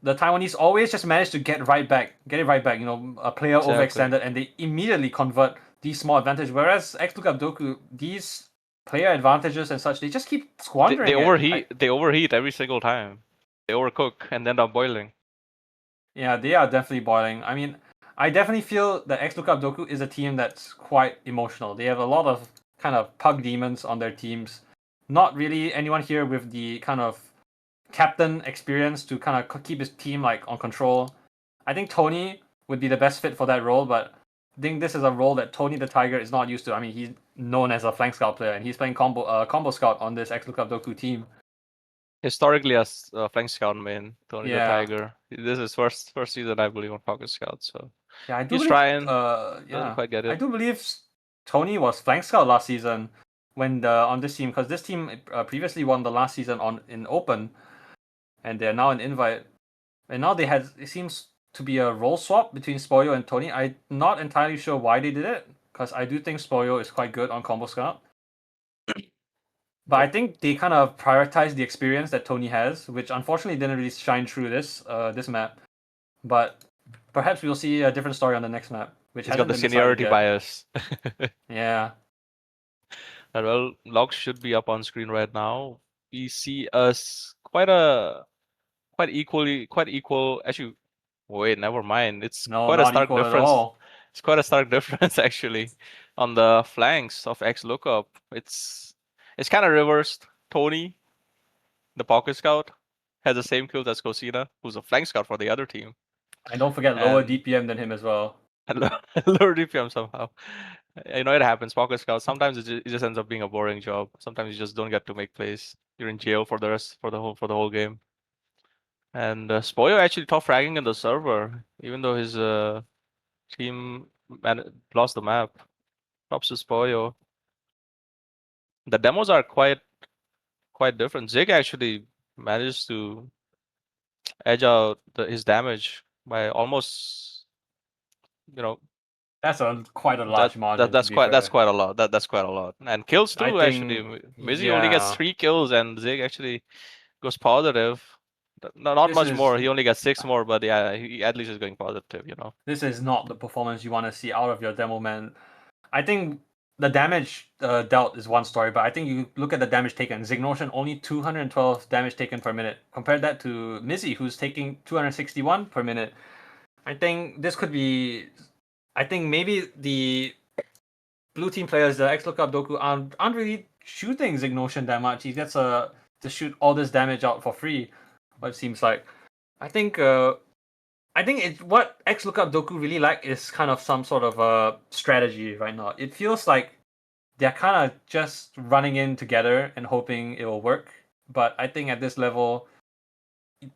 the Taiwanese always just managed to get it right back. You know, a player overextended, and they immediately convert these small advantages. Whereas Lookup Doku, these player advantages and such, they just keep squandering. They overheat. They overheat every single time. They overcook and end up boiling. Yeah, they are definitely boiling. I mean, I definitely feel that Lookup Doku is a team that's quite emotional. They have a lot of kind of pug demons on their teams. Not really anyone here with the kind of captain experience to kind of keep his team like on control. I think Tony would be the best fit for that role, but I think this is a role that Tony the Tiger is not used to. I mean, he's known as a flank scout player, and he's playing combo scout on this Lookup Doku team. Historically, as flank scout main, Tony Yeah. the Tiger. This is first season, I believe, on Pocket Scout. So Yeah, I do he's believe, trying. Yeah, Doesn't quite get it. I do believe Tony was flank scout last season when on this team, because this team previously won the last season in Open, and they're now in Invite, and now it seems to be a role swap between Spoyo and Tony. I'm not entirely sure why they did it, because I do think Spoyo is quite good on combo scout. But I think they kind of prioritize the experience that Tony has, which unfortunately didn't really shine through this map. But perhaps we'll see a different story on the next map, which He's hasn't got the been seniority decided yet. bias. Yeah. Well, logs should be up on screen right now. We see us quite equal. Actually, wait, never mind. It's No, quite a not stark equal at difference. all. It's quite a stark difference actually on the flanks of Lookup. It's kind of reversed. Tony, the pocket scout, has the same kills as Kosina, who's a flank scout for the other team. And don't forget lower And- DPM than him as well. And lower DPM somehow. You know, it happens. Pocket scout. Sometimes it just ends up being a boring job. Sometimes you just don't get to make plays. You're in jail for the whole game. And Spoyo actually top fragging in the server, even though his team lost the map. Props to Spoyo. The demos are quite different. Zig actually managed to edge out his damage by almost, you know, That's quite a large margin. that's quite a lot. That's quite a lot. And kills too, I actually. think- Mizzy only gets yeah. 3 kills, and Zig actually goes positive. Not This much is- more. He only got 6 more, but yeah, he at least is going positive. You know. This is not the performance you want to see out of your demo man. I think the damage dealt is one story, but I think you look at the damage taken. Zignotion only 212 damage taken per minute. Compare that to Mizzy, who's taking 261 per minute. I think this could be. I think maybe the blue team players, the XLOOKUP Doku, aren't really shooting Zignotion that much. He gets to shoot all this damage out for free. What it seems like. I think it's what XLOOKUP Doku really like is kind of some sort of a strategy right now. It feels like they're kind of just running in together and hoping it will work. But I think at this level,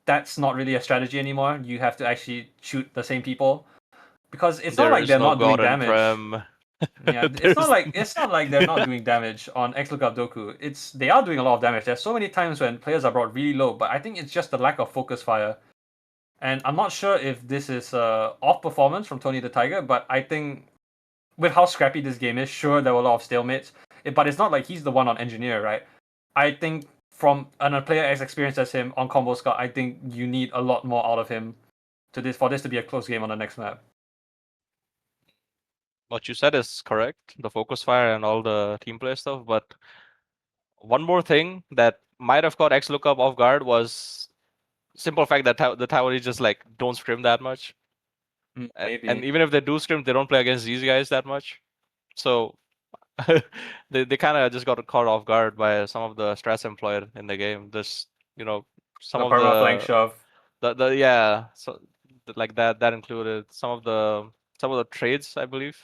that's not really a strategy anymore. You have to actually shoot the same people because it's not There like is they're no not doing god in damage. Prem. Yeah, There's it's not like they're not doing damage on XLOOKUP Doku. They are doing a lot of damage. There's so many times when players are brought really low, but I think it's just the lack of focus fire. And I'm not sure if this is off performance from Tony the Tiger, but I think with how scrappy this game is, sure there were a lot of stalemates, but it's not like he's the one on engineer, right? I think from a player as experienced as him on Combo Scout, I think you need a lot more out of him for this to be a close game on the next map. what you said is correct, the focus fire and all the team play stuff, but one more thing that might have caught XLOOKUP off guard was simple fact that the Taiwanese just like don't scrim that much. Maybe. And even if they do scrim, they don't play against these guys that much. So they kind of just got caught off guard by some of the strats employed in the game. This, some The of perma flank shove. the yeah, so like that included some of the trades, I believe.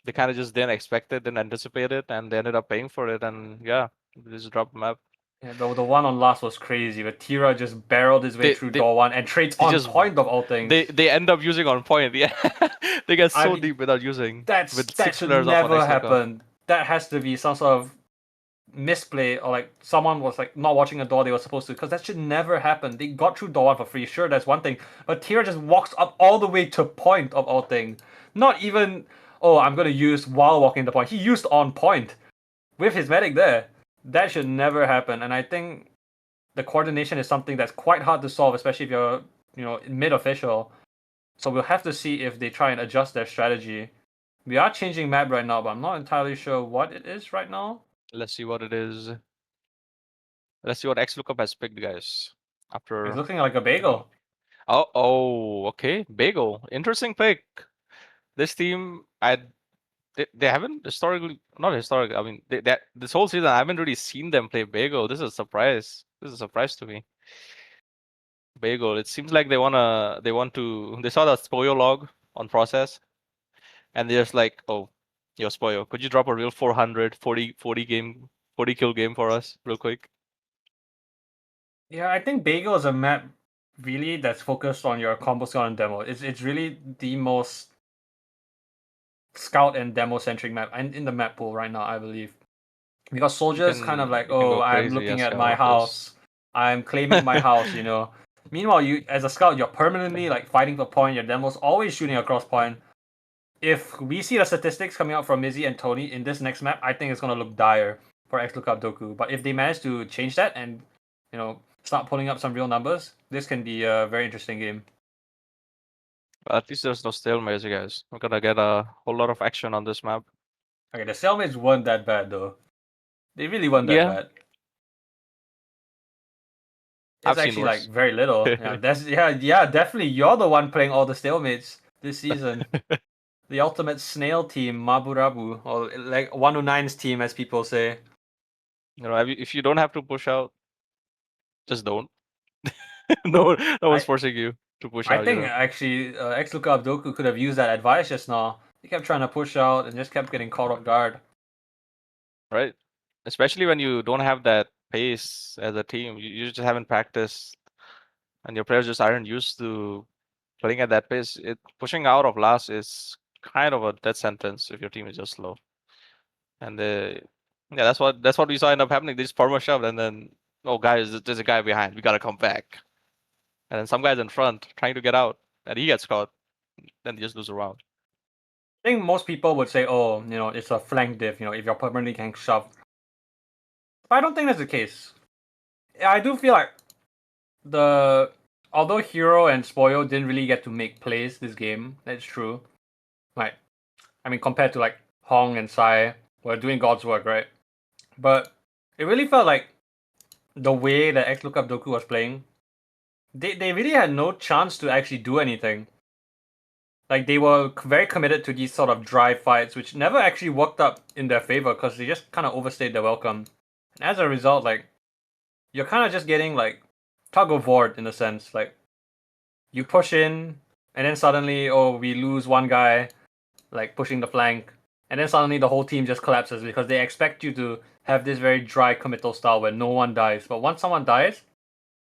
They kind of just didn't expect it, didn't anticipate it, and they ended up paying for it. And yeah, they just dropped the map. Yeah, the one on last was crazy. But Tira just barreled his way They through they door one and trades they on just point of all things. they end up using on point. Yeah, they get I so mean, deep without using with that six should players off on never XLOOKUP. happen. That has to be some sort of misplay or like someone was like not watching a door they were supposed to, because that should never happen. They got through door one for free, sure, that's one thing, but Tira just walks up all the way to point of all things. Not even, oh, I'm gonna use while walking the point. He used on point with his medic there. That should never happen, and I think the coordination is something that's quite hard to solve, especially if you're mid official. So we'll have to see if they try and adjust their strategy. We are changing map right now, but I'm not entirely sure what it is right now. Let's see what it is. Let's see what XLOOKUP has picked, guys. After It's looking like a bagel. okay, Bagel, interesting pick. This team, they haven't historically, not historically. I mean, that this whole season I haven't really seen them play Bagel. This is a surprise. This is a surprise to me. Bagel. It seems like they want to. They saw the Spoyo log on process, and they're just like, oh, yo, Spoyo, could you drop a real 40 game, 40 kill game for us real quick? Yeah, I think Bagel is a map really that's focused on your combo scout and demo. It's really the most scout and demo centric map and in the map pool right now, I believe. Because soldiers kind of like, You can oh, go I'm crazy looking as at my AsiaFortess. house, I'm claiming my house. Meanwhile, you as a scout, you're permanently like fighting for point. Your demo's always shooting across point. If we see the statistics coming out from Mizzy and Tony in this next map, I think it's gonna look dire for XLOOKUP Doku. But if they manage to change that and start pulling up some real numbers, this can be a very interesting game. At least there's no stalemate, you guys. We're gonna get a whole lot of action on this map. Okay, the stalemates weren't that bad though. They really weren't that Yeah, bad. It's I've seen actually like worse. very little. Yeah, definitely. You're the one playing all the stalemates this season. The ultimate snail team, Maburabu, or like 109's team, as people say. If you don't have to push out, just don't. No one's I forcing you to push I out. think actually XLOOKUP Doku could have used that advice just now. He kept trying to push out and just kept getting caught off guard. Right? Especially when you don't have that pace as a team. You just haven't practiced, and your players just aren't used to playing at that pace. Pushing out of last is kind of a death sentence if your team is just slow. And yeah, that's what we saw end up happening. They just perma shoved, and then oh guys, there's a guy behind. We gotta come back. And then some guy's in front trying to get out, and he gets caught. Then they just lose a round. I think most people would say, oh, it's a flank diff, if you're permanently getting shoved. But I don't think that's the case. I do feel like although Hero and Spoyo didn't really get to make plays this game, that's true. Like, I mean, compared to like Hong and Sai, were doing God's work, right? But it really felt like the way that X Lookup Doku was playing, they really had no chance to actually do anything. Like they were very committed to these sort of dry fights, which never actually worked up in their favor because they just kind of overstayed their welcome. And as a result, like you're kind of just getting like tug of war in a sense. Like you push in, and then suddenly, oh, we lose one guy, like pushing the flank, and then suddenly the whole team just collapses because they expect you to have this very dry committal style where no one dies. But once someone dies,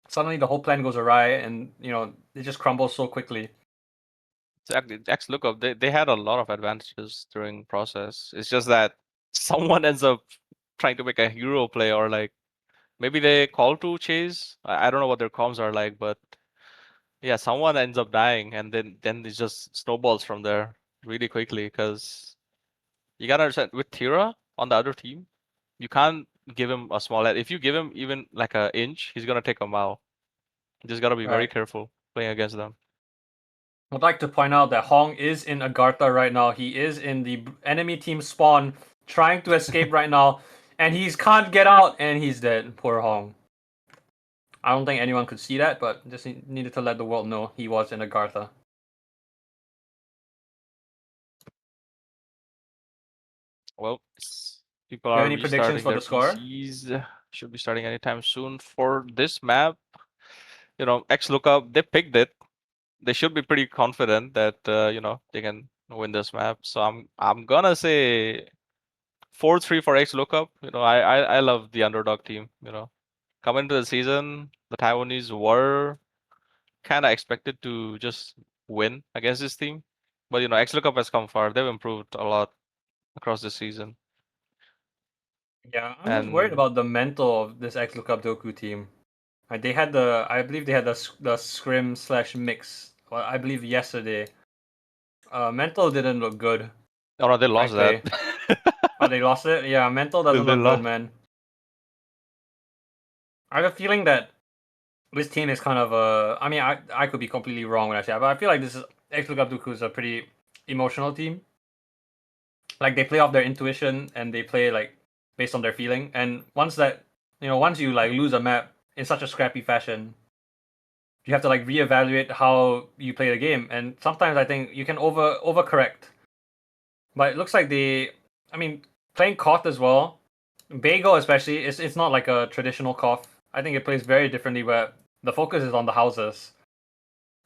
suddenly the whole plan goes awry, and it just crumbles so quickly. Exactly. Jack's lookup, they had a lot of advantages during process. It's just that someone ends up trying to make a hero play, or like maybe they call to chase. I don't know what their comms are like, but yeah, someone ends up dying, and then it just snowballs from there really quickly. Because you gotta understand, with Tira on the other team, you can't give him a small head. If you give him even like an inch, he's gonna take a mile. You just gotta be very Right. careful playing against them. I'd like to point out that Hong is in Agartha right now. He is in the enemy team spawn, trying to escape right now, and he can't get out, and he's dead. Poor Hong. I don't think anyone could see that, but just needed to let the world know he was in Agartha. Well, people Do you have are any predictions restarting for their the score? PCs. Should be starting anytime soon for this map. X lookup, they picked it. They should be pretty confident that they can win this map. So I'm gonna say 4-3 for X lookup. I love the underdog team. Coming into the season, the Taiwanese were kind of expected to just win against this team, but X lookup has come far. They've improved a lot across this season. Yeah, I'm just worried And about the mental of this X Lookup Doku team. They had I believe they had the scrim slash mix. Well, I believe yesterday. Mental didn't look good, oh no, they lost that. frankly. Oh, they lost it. Yeah, mental doesn't They look good, lost. man. I have a feeling that this team is kind of a. I mean, I could be completely wrong when I say that, but I feel like this is X Lookup Doku is a pretty emotional team. Like they play off their intuition and they play like based on their feeling. And once you like lose a map in such a scrappy fashion, you have to like reevaluate how you play the game. And sometimes I think you can overcorrect. But it looks like I mean, playing Koth as well, Bagel especially, it's not like a traditional Koth. I think it plays very differently where the focus is on the houses,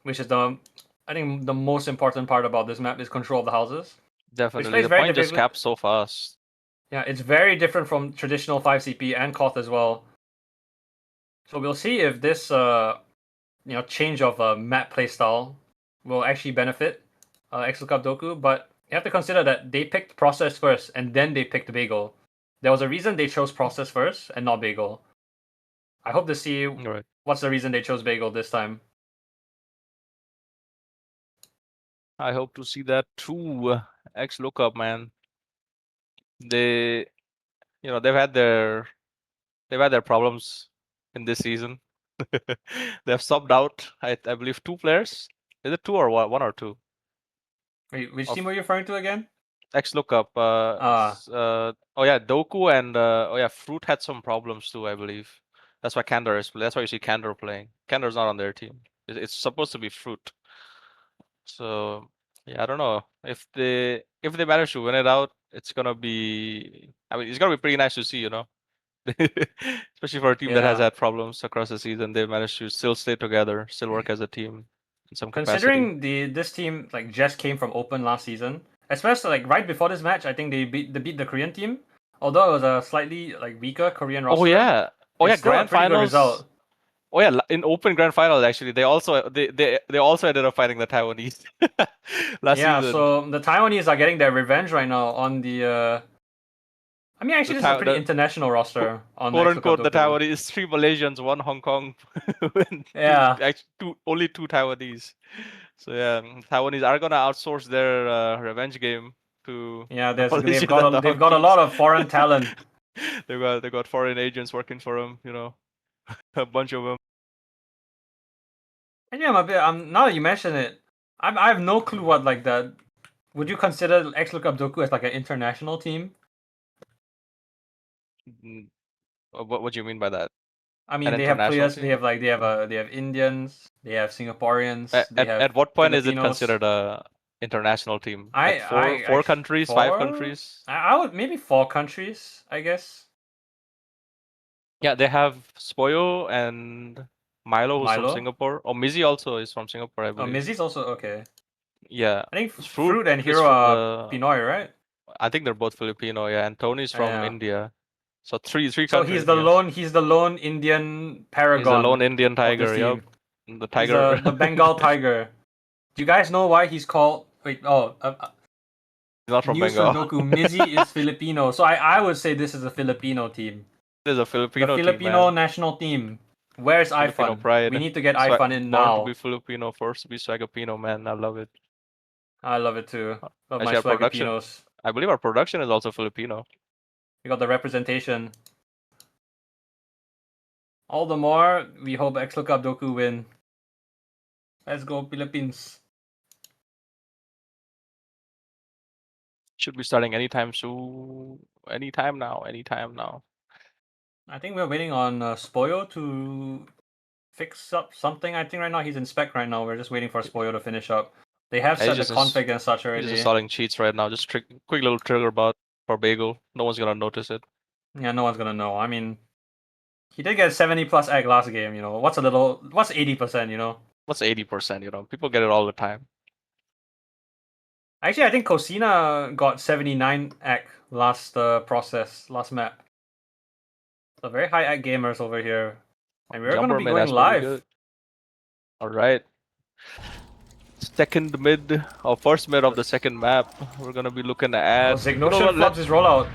which is I think the most important part about this map is control of the houses. Which Definitely. plays The very point just differently. caps so fast. Yeah, it's very different from traditional 5CP and Koth as well. So we'll see if this change of map playstyle will actually benefit X Lookup Doku, but you have to consider that they picked Process first and then they picked Bagel. There was a reason they chose Process first and not Bagel. I hope to see Right. what's the reason they chose Bagel this time. I hope to see that too. X lookup, man. They, they've had their problems in this season. They have subbed out, I believe, 2 players. Is it 2 or one or two? Wait, which Of team were you referring to again? X lookup. Oh yeah, Doku and oh yeah, Fruit had some problems too, I believe. That's why Candor is. That's why you see Candor playing. Candor's not on their team. It's supposed to be Fruit. So yeah, I don't know if they manage to win it out. It's gonna be. I mean, it's gonna be pretty nice to see, especially for a team that has Yeah. had problems across the season. They managed to still stay together, still work as a team in some capacity. Considering this team like just came from Open last season, especially like right before this match, I think they beat the Korean team. Although it was a slightly like weaker Korean Oh roster, yeah, oh it's yeah, still a grand pretty good finals. result. Oh yeah, in Open grand finals actually, they also ended up fighting the Taiwanese last Yeah, season. so the Taiwanese are getting their revenge right now on the. I mean, The actually, this is a pretty the international quote, roster on quote X Lookup unquote the Doku. Taiwanese, 3 Malaysians, 1 Hong Kong, and Yeah, only 2 Taiwanese. So yeah, Taiwanese are gonna outsource their revenge game to yeah. the They've Malaysians got and the they've got a lot Honkies. of foreign talent. They got foreign agents working for them, a bunch of them. And yeah, I'm a bit. Now that you mention it, I have no clue what like that. Would you consider X Lookup Doku as like an international team? Mm, what do you mean by that? I mean, An they have international players. team? They have Indians. They have Singaporeans. They have At what point is it Filipinos. considered a international team? Like I four countries, five four. countries? I would maybe 4 countries. I guess. Yeah, they have Spoyo and Milo, who's from Milo. Singapore. Or Mizzy also is from Singapore, I Oh, believe. Mizzy's also okay. Yeah, I think Fruit Fruit and is Hero from are the. Pinoy, right? I think they're both Filipino, yeah, and Tony's from Yeah. India. So three So countries, yes. he's the lone Indian He's a lone paragon Indian of this tiger, yup. team. The He's tiger. the Bengal tiger. Do you guys know why he's called? Wait, He's not from news for Bengal. Doku. Mizzy is Filipino, so I would say this is a Filipino team. It is a The Filipino team, Filipino man. national team. Where's Filipino iFun? We pride. need to get Swa- iFun in Born to now. be Filipino, forced to be Swagapino, man. I love it. I love it too. Love my Actually, our production. Swagapinos. I believe our production is also Filipino. We got the representation. All the more, we hope XLOOKUP Doku win. Let's go, Philippines. Should be starting anytime soon. Anytime now. Anytime now. I think we're waiting on Spoyo to fix up something. I think right now he's in spec right now. We're just waiting for Spoyo to finish up. They have Yeah, set the config and such he's already. just installing cheats right now. Just quick little trigger bot for Bagel. No one's gonna notice it. Yeah, no one's gonna know. I mean, he did get 70 plus egg last game, you know. What's 80%, you know? What's 80%? You know, people get it all the time. Actually, I think Cosina got 79 egg last last map. So very high egg gamers over here. And we're gonna be Jumperman, going that's pretty live. good. Alright. Second mid, or first mid of the second map. We're gonna be looking at. Oh, Zignotion flops his rollout.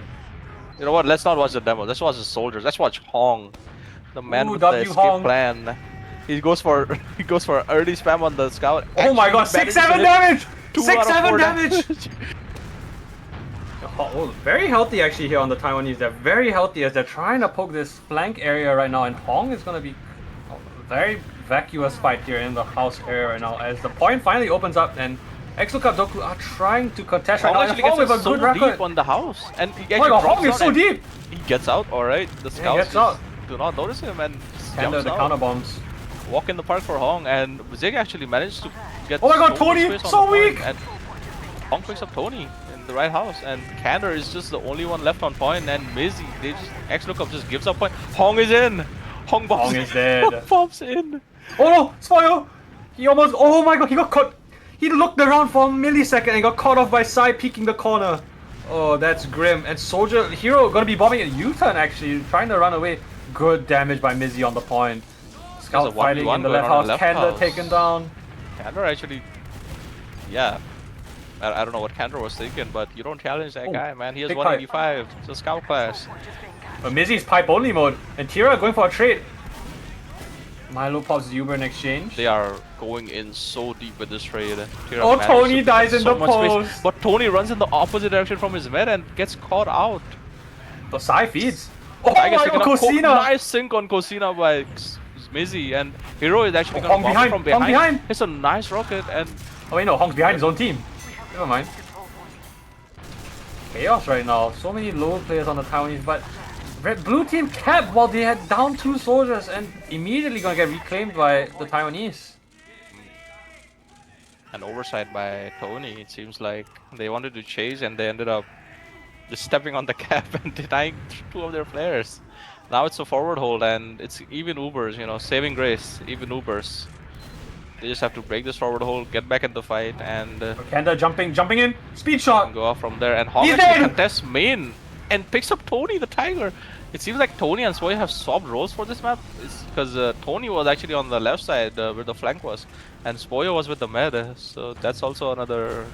You know what? Let's not watch the demo. Let's watch the soldiers. Let's watch Hong, the man Ooh, with W the escape Hong. plan. He goes for early spam on the scout. Oh my god, 6-7 damage! 6-7 damage! Oh, very healthy actually here on the Taiwanese. They're very healthy as they're trying to poke this flank area right now, and Hong is gonna be a very vacuous fight here in the house area right now as the point finally opens up and XLOOKUP Doku are trying to contest right Hong now. actually Hong gets with a so good record. deep on the house, and he Oh my actually god, drops Hong is down so and deep! He gets out. All right, the scouts gets out. do not notice him and Handle jumps the out. counter bombs. Walk in the park for Hong, and Zig actually managed to get. Oh my god, so much Tony, space on so the point, weak! And Hong picks up Tony in the right house, and Candor is just the only one left on point, and Mizzy, they just XLOOKUP just gives up point. Hong is in. Hong bombs. Hong is dead. Bombs in. Oh no, Spoyo! He almost, oh my god, he got caught. He looked around for a millisecond and got caught off by Sai peeking the corner. Oh, that's grim. And Soldier, Hero gonna be bombing a U-turn actually, trying to run away. Good damage by Mizzy on the point. Scout fighting in the left house, Candor taken down. Candor actually, yeah. I don't know what Candor was thinking, but you don't challenge that guy, man. He has 185. It's a scout class. But Mizzy's pipe only mode, and Tira going for a trade. Milo pops the Uber in exchange. They are going in so deep with this trade. Tira Oh, Tony dies in the post. But Tony runs in the opposite direction from his med and gets caught out. The Sai feeds. Oh I my guess god, Cosina! Nice sync on Cosina by Mizzy, and Hero is actually gonna bomb from behind. Hong behind. It's a nice rocket, and oh wait, no, Hong's behind his own team. Never mind. Chaos right now. So many low players on the Taiwanese, but Blue team kept while they had down 2 soldiers and immediately gonna get reclaimed by the Taiwanese. an oversight by Tony. It seems like they wanted to chase and they ended up just stepping on the cap and denying 2 of their players. Now it's a forward hold and it's even Ubers, you know, saving grace, even Ubers. They just have to break this forward hold, get back in the fight, and Kanda jumping in, speed shot. Go off from there. And Hong actually contests main and picks up Tony the Tiger. It seems like Tony and Sway have swapped roles for this map. It's because Tony was actually on the left side where the flank was, and Spoyo was with the med. So that's also another.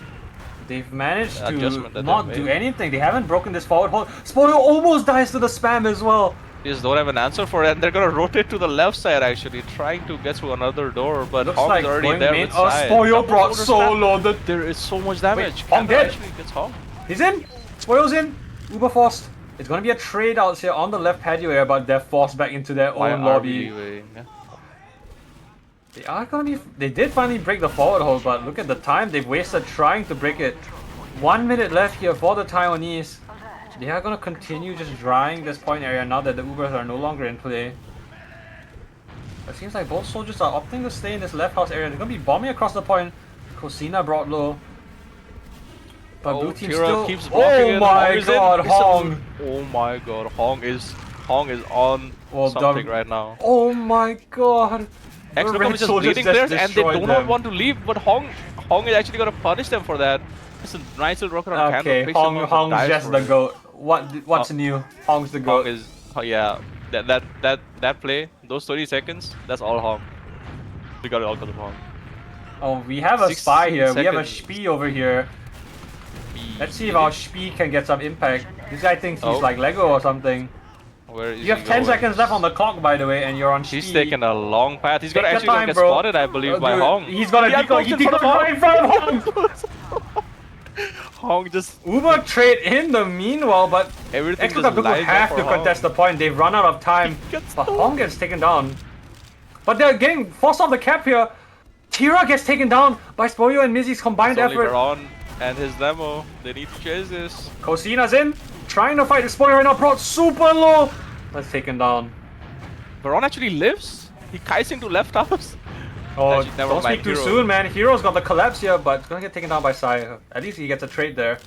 They've managed to adjustment not do anything. They haven't broken this forward hold. Spoyo almost dies to the spam as well. They just don't have an answer for it, and they're gonna rotate to the left side actually, trying to get through another door. But Looks Hong like is already there with side. Spoyo brought solo. There is so much damage. Hong dead. Actually gets Hong. He's in. Spoyo's in. Uber forced. It's gonna be a trade out here on the left patio area, but they're forced back into their own lobby. They are gonna be. They did finally break the forward hold, but look at the time they've wasted trying to break it. 1 minute left here for the Taiwanese. They are gonna continue just drying this point area now that the Ubers are no longer in play. It seems like both soldiers are opting to stay in this left house area. They're gonna be bombing across the point. Kosina brought low. But blue team Tira still... keeps blocking Oh my god, Hong! Oh my god, Hong is on something right now. Oh my god! X-Lookup is just leading players and they do not want to leave, but Hong is actually gonna punish them for that. It's a nice little rocket on Okay, candle. Hong's just the GOAT. What's new? Hong's the GOAT. Hong is, yeah, that play, those 30 seconds, that's all Hong. We got it all because of Hong. Oh, we have a spy here. We have a seconds. Spee over here. Let's see if our Spee can get some impact. This guy thinks he's like Lego or something. Where is You have 10 seconds left on the clock, by the way, and you're on Spee. He's taking a long path. He's gonna Take actually your time, get bro. spotted, I believe, by Dude, Hong. He's gonna decoy. He decoyed right in front of Hong. Hong just Uber trade in the meanwhile, but everything X-Lookup just Doku lines have up to for contest the point. They've run out of time. But Hong gets taken down. But they're getting forced off the cap here. Tira gets taken down by Spoyo and Mizzy's combined effort. Baron and his demo. They need to chase this. Kosina's in, trying to fight the Spoyo right now. Brought super low. That's taken down. Baron actually lives. He kites into left house. Oh, Actually, never don't mind, speak too Hero. soon, man. Hero's got the collapse here, but it's gonna get taken down by Sai. At least he gets a trade there.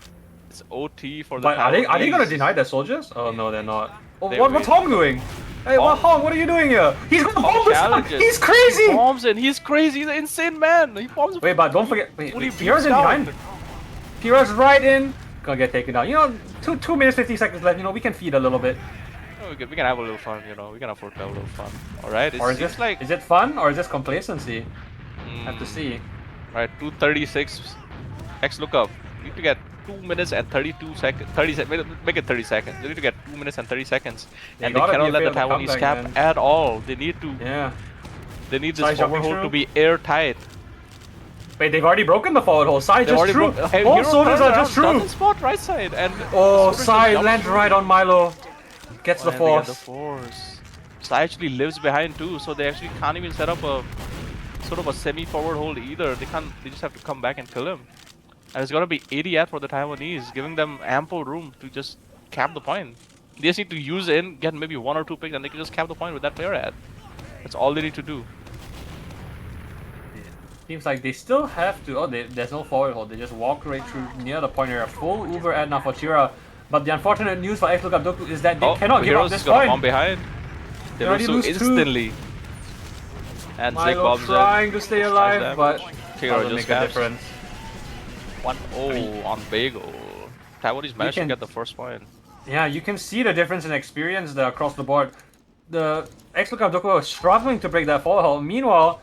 It's OT for the But are they Taiwanese. gonna deny their soldiers? Oh no, they're not. Oh, They what's win. Hong doing? Hey, Hong, what are you doing here? He's gonna bomb this guy! challenges. He's crazy! He bombs and he's crazy. He's an insane man. He bombs. Wait, but don't forget, wait, Fully Pira's in beats behind. down. Pira's right in. Gonna get taken down. You know, 2 minutes 50 seconds left. You know, we can feed a little bit. Oh, we can have a little fun, you know. We can afford to have a little fun. All right. Or is this like is it fun or is this complacency? Have to see. Right, 2:36. X lookup. You need to get 2 minutes and 32 seconds. 30 seconds. Make it 30 seconds. You need to get 2 minutes and 30 seconds. And they gotta cannot be let the afraid of the Taiwanese comeback, cap man. at all. They need to. Yeah. They need Sai this jumping forward hold to through? be airtight. Wait, they've already broken the forward hole. Sai They just already true. broke- Hey, All Hero soldiers turns are around, just true. doesn't spot right side and. Oh, soldiers just Sai jump lands through. right on Milo. Gets the And they get the force. force. Sai actually lives behind too, so they actually can't even set up a sort of a semi-forward hold either. They can't. They just have to come back and kill him. And it's gonna be 80 at for the Taiwanese, giving them ample room to just cap the point. They just need to use in, get maybe 1 or 2 picks, and they can just cap the point with that player ad. That's all they need to do. Seems like they still have to. Oh, there's no forward hold. They just walk right through near the point area. Full Uber ad now for Tira. But the unfortunate news for X-Lookup Doku is that they cannot give up Heroes this is gonna bomb point. behind. They already lose so lose two. instantly. And Zig Milo bombs trying to stay alive, damage. but Tira doesn't just make a caps. difference. 1-0 on Bagel. Taiwanese managed to can- get the first point. Yeah, you can see the difference in experience there across the board. The X-Lookup Doku was struggling to break that forward hold. Meanwhile,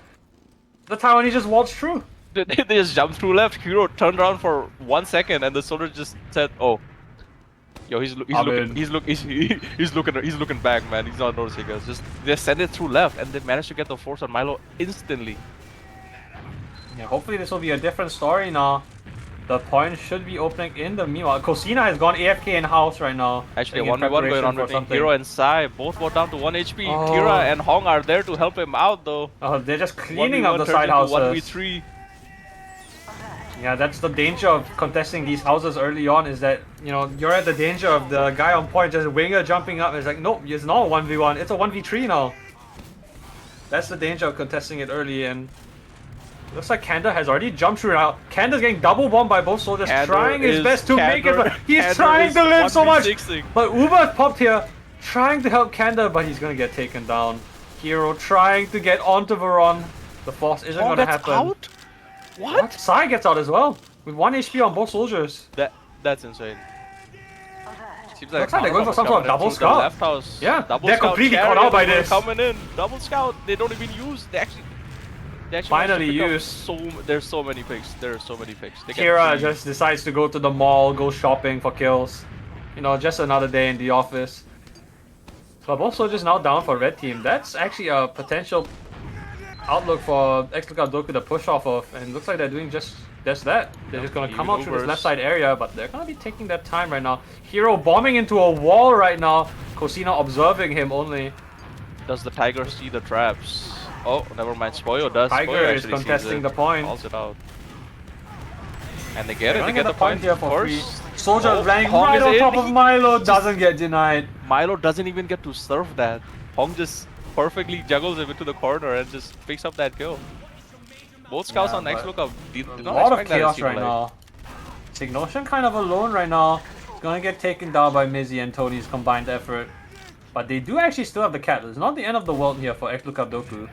the Taiwanese just waltzed through. They just jumped through left. Hero turned around for 1 second, and the soldier just said, "Oh, yo, he's looking back, man. He's not noticing us." Just they send it through left, and they managed to get the force on Milo instantly. Yeah, hopefully this will be a different story now. The point should be opening in the meanwhile. Kosina has gone AFK in house right now. Actually, a in 1v1 going preparation on for between something. Hero and Sai. Both were down to 1 HP. Oh. Tira and Hong are there to help him out, though. Oh, they're just cleaning up 1v1 the turns side into houses. 1v3. Yeah, that's the danger of contesting these houses early on, is that, you know, you're at the danger of the guy on point just winger jumping up. It's like, nope, it's not a 1v1, it's a 1v3 now. That's the danger of contesting it early, and looks like Kanda has already jumped through now. Kanda's getting double bombed by both soldiers, Kanda trying his is- best to make it, but he's Kanda trying is to live so much. 1v6ing. But Uber's popped here, trying to help Kanda, but he's gonna get taken down. Hero trying to get onto Veron. The force isn't Oh, gonna that's happen. out? What? Sai gets out as well, with 1 HP on both soldiers. That's insane. Seems Looks like they're going for some sort of double coming in through the scout. Left house. Yeah, double they're scout completely chariot caught out by over this. Coming in, double scout. They don't even use. They actually Finally managed to pick up used. There's so many picks. There's so many picks. They get Kira three. just decides to go to the mall, go shopping for kills. You know, just another day in the office. But also just now down for red team. That's actually a potential outlook for X-Lookup Doku to push off of, and looks like they're doing just that. They're just gonna come out through this Ubers. left side area, but they're gonna be taking their time right now. Hero bombing into a wall right now. Kosina observing him only. Does the tiger see the traps? Oh, never mind. Spoyo does. Tiger Spoyo is actually sees contesting it, the point. calls it out. And they get They're it. They gonna get the point here for free. first. Soldier Oh, landing Hong right is on in. top of He Milo, just- doesn't get denied. Milo doesn't even get to serve that. Hong just perfectly juggles him into the corner and just picks up that kill. Both scouts Yeah, on next but lookup did a not lot of expect that. It chaos seemed right like. now. Signotion kind of alone right now. Gonna get taken down by Mizzy and Tony's combined effort. But they do actually still have the cat. It's not the end of the world here for X-Lookup Doku.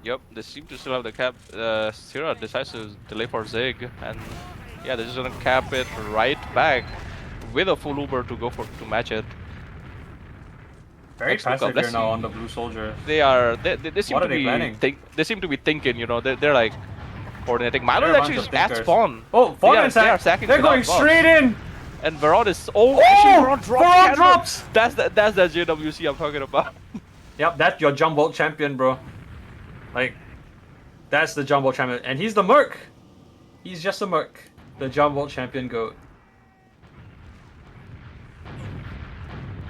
Yep, they seem to still have the cap. Sierra decides to delay for Zig, and yeah, they're just gonna cap it right back with a full Uber to go for to match it. Very Next lookup, passive here let's now see. on the blue soldiers. They seem What to are they be planning? they seem to be thinking, you know, they're like coordinating. They're Milo a is bunch actually of just at thinkers. spawn. Oh, They Fawn are, and they are Sack. sacking They're without going buffs. straight in! And Veron is actually Veron drops. Veron Cannon. drops! That's that JWC I'm talking about. Yep, that's your Jumbo champion, bro. Like, that's the Jumbo champion. And he's the Merc. He's just a Merc. The Jumbo champion goat.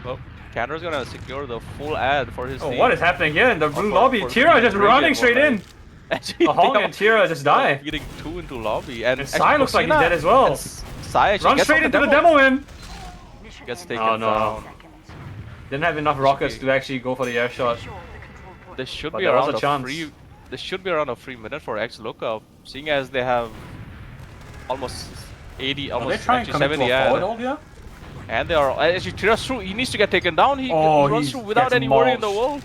Well, Kanner's gonna secure the full ad for his Oh, team. what is happening here in the blue for- lobby? for Tira just Krissy running and straight in. whatnot. Actually, Hong they and Tira just die. feeding 2 into lobby, and And Sai looks like he's Corsina dead as well. and Sai actually Run gets straight off into the demo win. Gets taken Oh, no. down. Didn't have enough rockets to actually go for the air shot. There should But be there was around a a chance. free. There should be around a free minute for X lookup, seeing as they have almost 80, Are they almost trying to actually commit to 70 a forward ad. hold here? And they are actually Tira's through. He needs to get taken down. He Oh, runs he through without gets any worry in the mulched. world.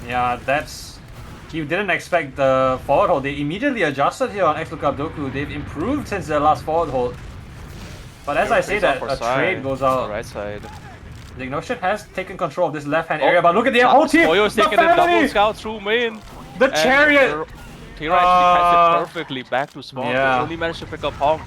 Yeah, that's... He didn't expect the forward hold. They immediately adjusted here on X-Lookup Doku. They've improved since their last forward hold. But as I say that, a trade goes on the out. right side. The Ignotion has taken control of this left-hand area, but look at the whole team! Oyo's The taking a double family! scout through main. The And chariot! Tira actually has it perfectly back to spawn. yeah. They only managed to pick up Hong.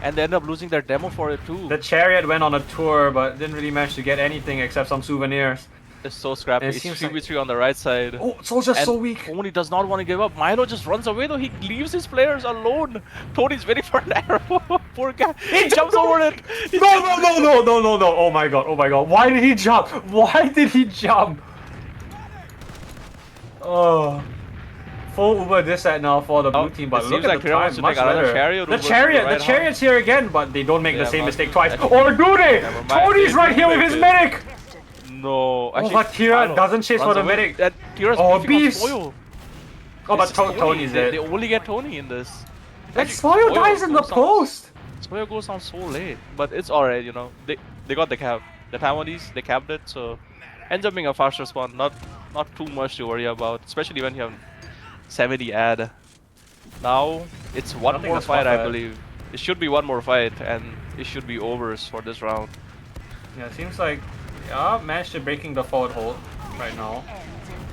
And they end up losing their demo for it too. The chariot went on a tour, but didn't really manage to get anything except some souvenirs. It's so scrappy. And it It's seems 3v3 on the right side. Oh, Soldier's And so weak. Tony does not want to give up. Milo just runs away though. He leaves his players alone. Tony's waiting for an arrow. Poor guy. He jumps over it. No. Oh my god. Why did he jump? Why did he jump? Oh. Full Uber this set now for the blue team, but it look seems at like the Tira time, wants to much take another better. chariot The Uber to the chariot, right the chariot's here again, but they don't make the Yeah, same but mistake twice. actually- Or do they? Never mind, Tony's they right do here with make his it. medic! No. Oh, but Tira doesn't chase for runs the away. medic. And Tira's Oh, beefing on beast. Spoil. Oh, but It's Tony's They dead. only get Tony in this. And Actually, Spoil dies in the goes down- post! Spoil goes down so late, but it's alright, you know. They got the cap. The Taiwanese, they capped it, so ends up being a faster spawn. Not too much to worry about, especially when you have 70 ad. Now it's one think more that's fight, not I bad. believe. It should be one more fight, and it should be overs for this round. Yeah, it seems like managed to breaking the forward hold right now.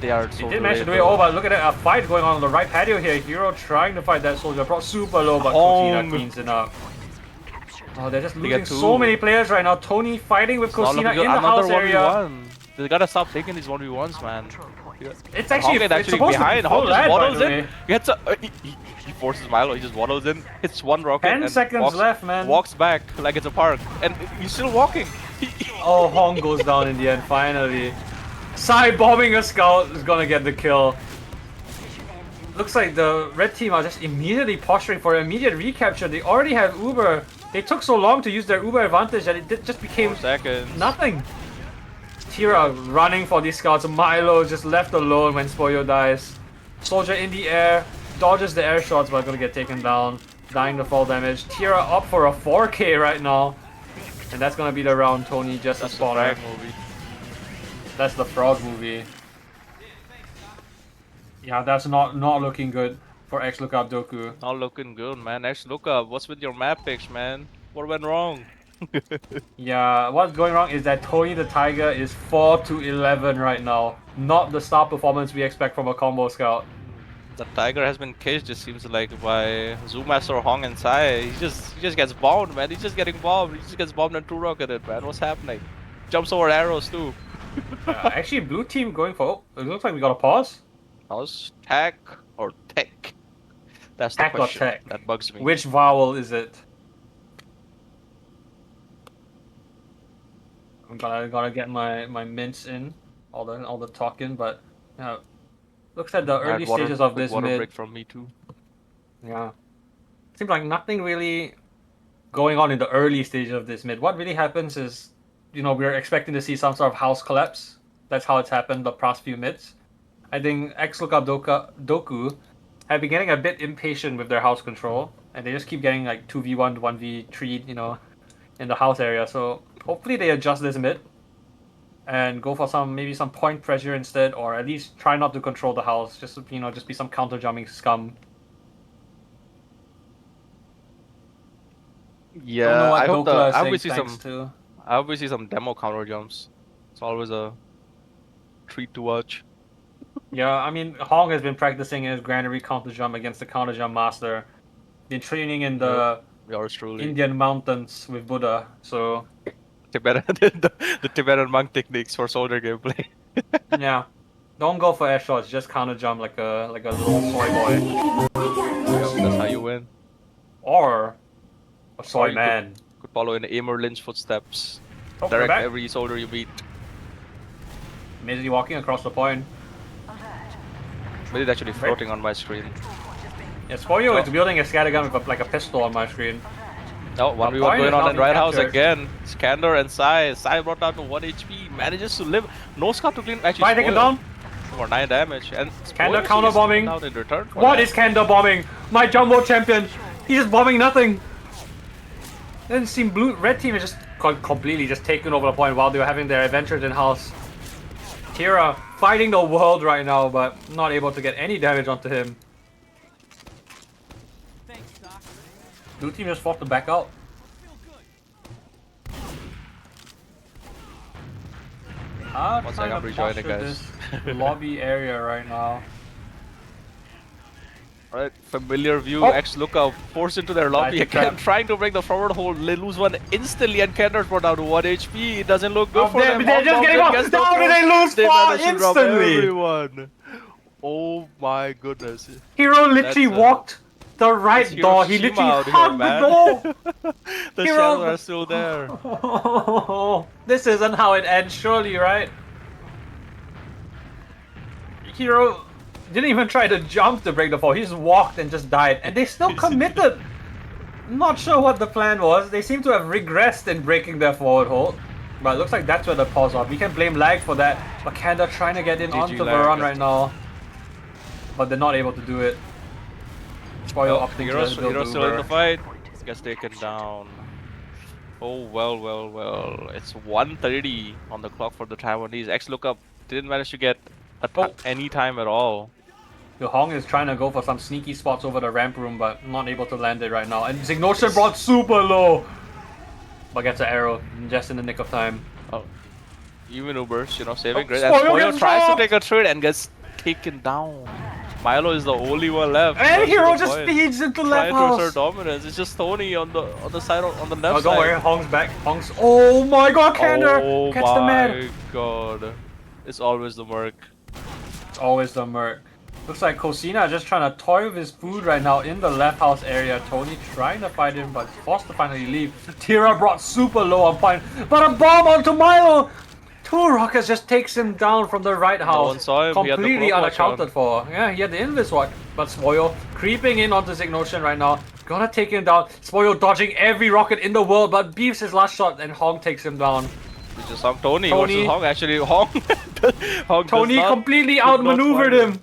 They are He so did manage to do it. delayed, Oh, though. but look at that, a fight going on the right patio here. Hero trying to fight that soldier. Brought super low, but Hong. Cosina cleans it up. Oh, they're just They losing get so two. many players right now. Tony fighting with It's not Cosina looking in good. the Another house area. 1v1. They gotta stop taking these 1v1s, man. It's Hong actually, is it's actually supposed behind. to be Hong full just ad, by waddles the in. way. Gets a, he forces Milo. He just waddles in. Hits one rocket. 10 and seconds walks, left, man. Walks back like it's a park, and he's still walking. Oh, Hong goes down in the end, finally. Sai bombing a scout is gonna get the kill. Looks like the red team are just immediately posturing for immediate recapture. They already have Uber. They took so long to use their Uber advantage that just became 4 seconds. nothing. Tira running for these scouts. Milo just left alone when Spoyo dies. Soldier in the air, dodges the air shots but gonna get taken down. Dying to fall damage. Tira up for a 4K right now. And that's gonna be the round. Tony just That's a the spawner. frag movie. That's the frog movie. Yeah, that's not looking good for X Lookup Doku. Not looking good, man. Next look up. What's with your map picks, man? What went wrong? Yeah, what's going wrong is that Tony the Tiger is 4-11 right now. Not the star performance we expect from a combo scout. The Tiger has been caged, it seems like, by Zoomaster, Hong, and Sai. He just gets bombed, man. He's just getting bombed. He just gets bombed and 2-rocketed, man. What's happening? Jumps over arrows, too. Actually, blue team going for... Oh, it looks like we got a pause. How's tech or tech? That's the Tech or question tech? that bugs me. Which vowel is it? I'm gotta get my mints in, all the talking, but looks at the early Alright, stages of quick this water mid. break from me, too. Yeah, seems like nothing really going on in the early stage of this mid. What really happens is, we're expecting to see some sort of house collapse. That's how it's happened the past few mids. I think X Lookup Doku have been getting a bit impatient with their house control, and they just keep getting like 2v1 1v3, in the house area. So hopefully they adjust this mid and go for maybe some point pressure instead, or at least try not to control the house. Just just be some counter jumping scum. Yeah, Don't know what I hope Dokla is I hope saying we see thanks to. I hope we see some demo counter jumps. It's always a treat to watch. Yeah, I mean, Hong has been practicing his granary counter jump against the counter jump master. Been training in the Yours truly. Indian mountains with Buddha, so the Tibetan monk techniques for soldier gameplay. yeah. Don't go for air shots, just counter jump like a little soy boy. That's how you win. Or a soy you man. Could follow in Amer Lynch footsteps. Oh, Direct every soldier you beat. Amazingly walking across the point. But it's actually floating on my screen. Yeah, Spoyo is building a scattergun with like a pistol on my screen. Oh, 1v1 going on in Right House again. Skander and Sai. Sai brought down to 1 HP. Manages to live. No scout to clean. Actually, Sai taken down. For 9 damage. And Skander counter bombing. Out in return what is Skander bombing? My Jumbo champion. He's just bombing nothing. Then seem red team is just completely just taken over the point while they were having their adventures in house. Tira fighting the world right now, but not able to get any damage onto him. Blue team just fought to back out. One second, I'm rejoining, guys. This lobby area right now. Alright, familiar view. X Lookup forced into their lobby again, trying to break the forward hold. They lose one instantly, and Kender's brought down to 1 HP. It doesn't look good for them. They're just getting off. How did they lose 4 instantly? Everyone. Oh my goodness. Hero literally walked the right door. He literally hugged the door. The shadows are still there. This isn't how it ends, surely, right? Hero didn't even try to jump to break the fall. He just walked and just died. And they still committed. Not sure what the plan was. They seem to have regressed in breaking their forward hold. But it looks like that's where the pause off. We can blame lag for that. But Kanda trying to get in onto Varan right now. But they're not able to do it. Spoil opting Hero's still in the fight. Gets taken down. Oh, well. It's 1:30 on the clock for the Taiwanese. X Lookup didn't manage to get any time at all. The Hong is trying to go for some sneaky spots over the ramp room, but not able to land it right now. And Zignotion brought super low, but gets an arrow just in the nick of time. Oh, even Ubers, saving great. And Spoyo tries to take a trade and gets taken down. Milo is the only one left. And Hero just feeds into left house. Trying to assert dominance. It's just Tony on the side on the left side. Don't worry, Hong's back. Oh my God, Kander! Oh Catch the man. my God! It's always the Merc. It's always the Merc. Looks like Cosina just trying to toy with his food right now in the left house area. Tony trying to fight him, but forced to finally leave. Tira brought super low on point, but a bomb onto Milo! 2 rockets just takes him down from the right house. No one saw him. Completely unaccounted for. Yeah, he had the invis watch. But Spoyo creeping in onto Zignotion right now. Gonna take him down. Spoyo dodging every rocket in the world, but beefs his last shot and Hong takes him down. It's just Tony versus Hong. Actually, Hong Tony completely outmaneuvered him.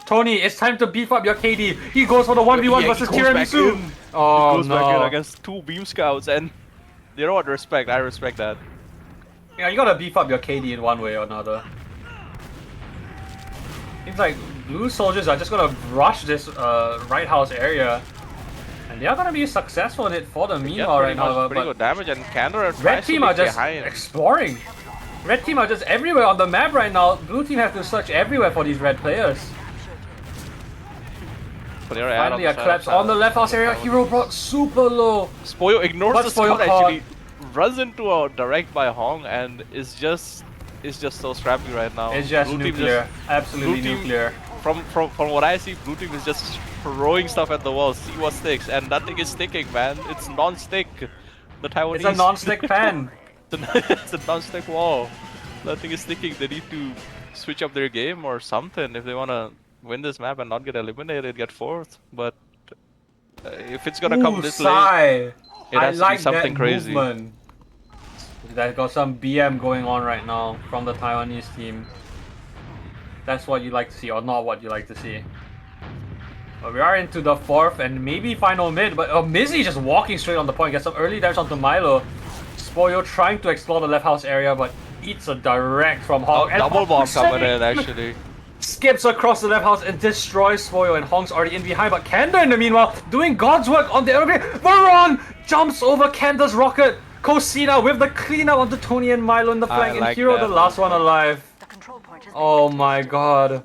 Tony, it's time to beef up your KD. He goes for the 1v1 versus Tiramisu. Oh, he goes back in against 2 beam scouts, and you know what? Respect. I respect that. Yeah, you gotta beef up your KD in one way or another. Seems like blue soldiers are just gonna rush this right house area. And they are gonna be successful in it for the meanwhile right now. Pretty good damage, and Kandor Red team are just exploring. Red team are just everywhere on the map right now. Blue team have to search everywhere for these red players. Finally a collapse on the left house area. Hero brought super low. Spoyo ignores the scout actually. Runs into a direct by Hong and is just so scrappy right now. It's just nuclear, absolutely nuclear. From what I see, blue team is just throwing stuff at the wall, see what sticks, and nothing is sticking, man. It's non-stick. The Taiwanese. It's a non-stick pan. It's a non-stick wall. Nothing is sticking. They need to switch up their game or something if they wanna win this map and not get eliminated, get 4th. But If it's gonna come Ooh, this late, Sai. it I has to be like something that crazy. movement. That got some BM going on right now from the Taiwanese team. That's what you like to see, or not what you like to see. But we are into the fourth and maybe final mid, but Mizzy just walking straight on the point. Gets some early damage onto Milo. Spoyo trying to explore the left house area, but eats a direct from Hong. Oh, double bomb coming in actually. Skips across the left house and destroys Spoyo, and Hong's already in behind, but Kanda in the meanwhile doing God's work on the other game. Varon jumps over Kanda's rocket. Kosina with the cleanup onto Tony and Milo in the flank, and Hero the last one alive. Oh my god.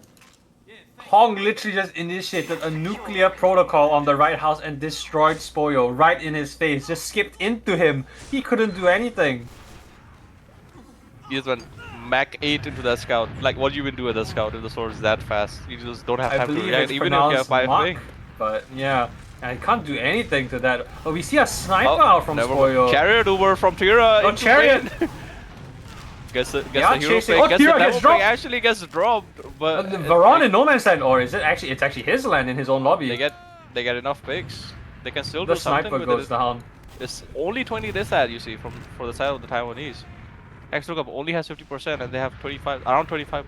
Hong literally just initiated a nuclear protocol on the right house and destroyed Spoyo right in his face. Just skipped into him. He couldn't do anything. He just went Mach 8 into that scout. Like, what do you even do with the scout if the sword is that fast? You just don't have I time to believe react, it's even if you have pronounced 5 Mach, wing. but yeah. And he can't do anything to that. But we see a sniper out from Spoyo. Chariot Uber from Tira. Oh, Chariot! Guess the Yeah, hero chasing. pick. Oh, Guess Tira the gets demo dropped. pick actually gets dropped, but Varon in no man's land, or is it actually? It's actually his land in his own lobby. they get enough picks. They can still The do something sniper with goes it. down. It's only 20 this ad you see for the side of the Taiwanese. X lookup only has 50% and they have 25, around 25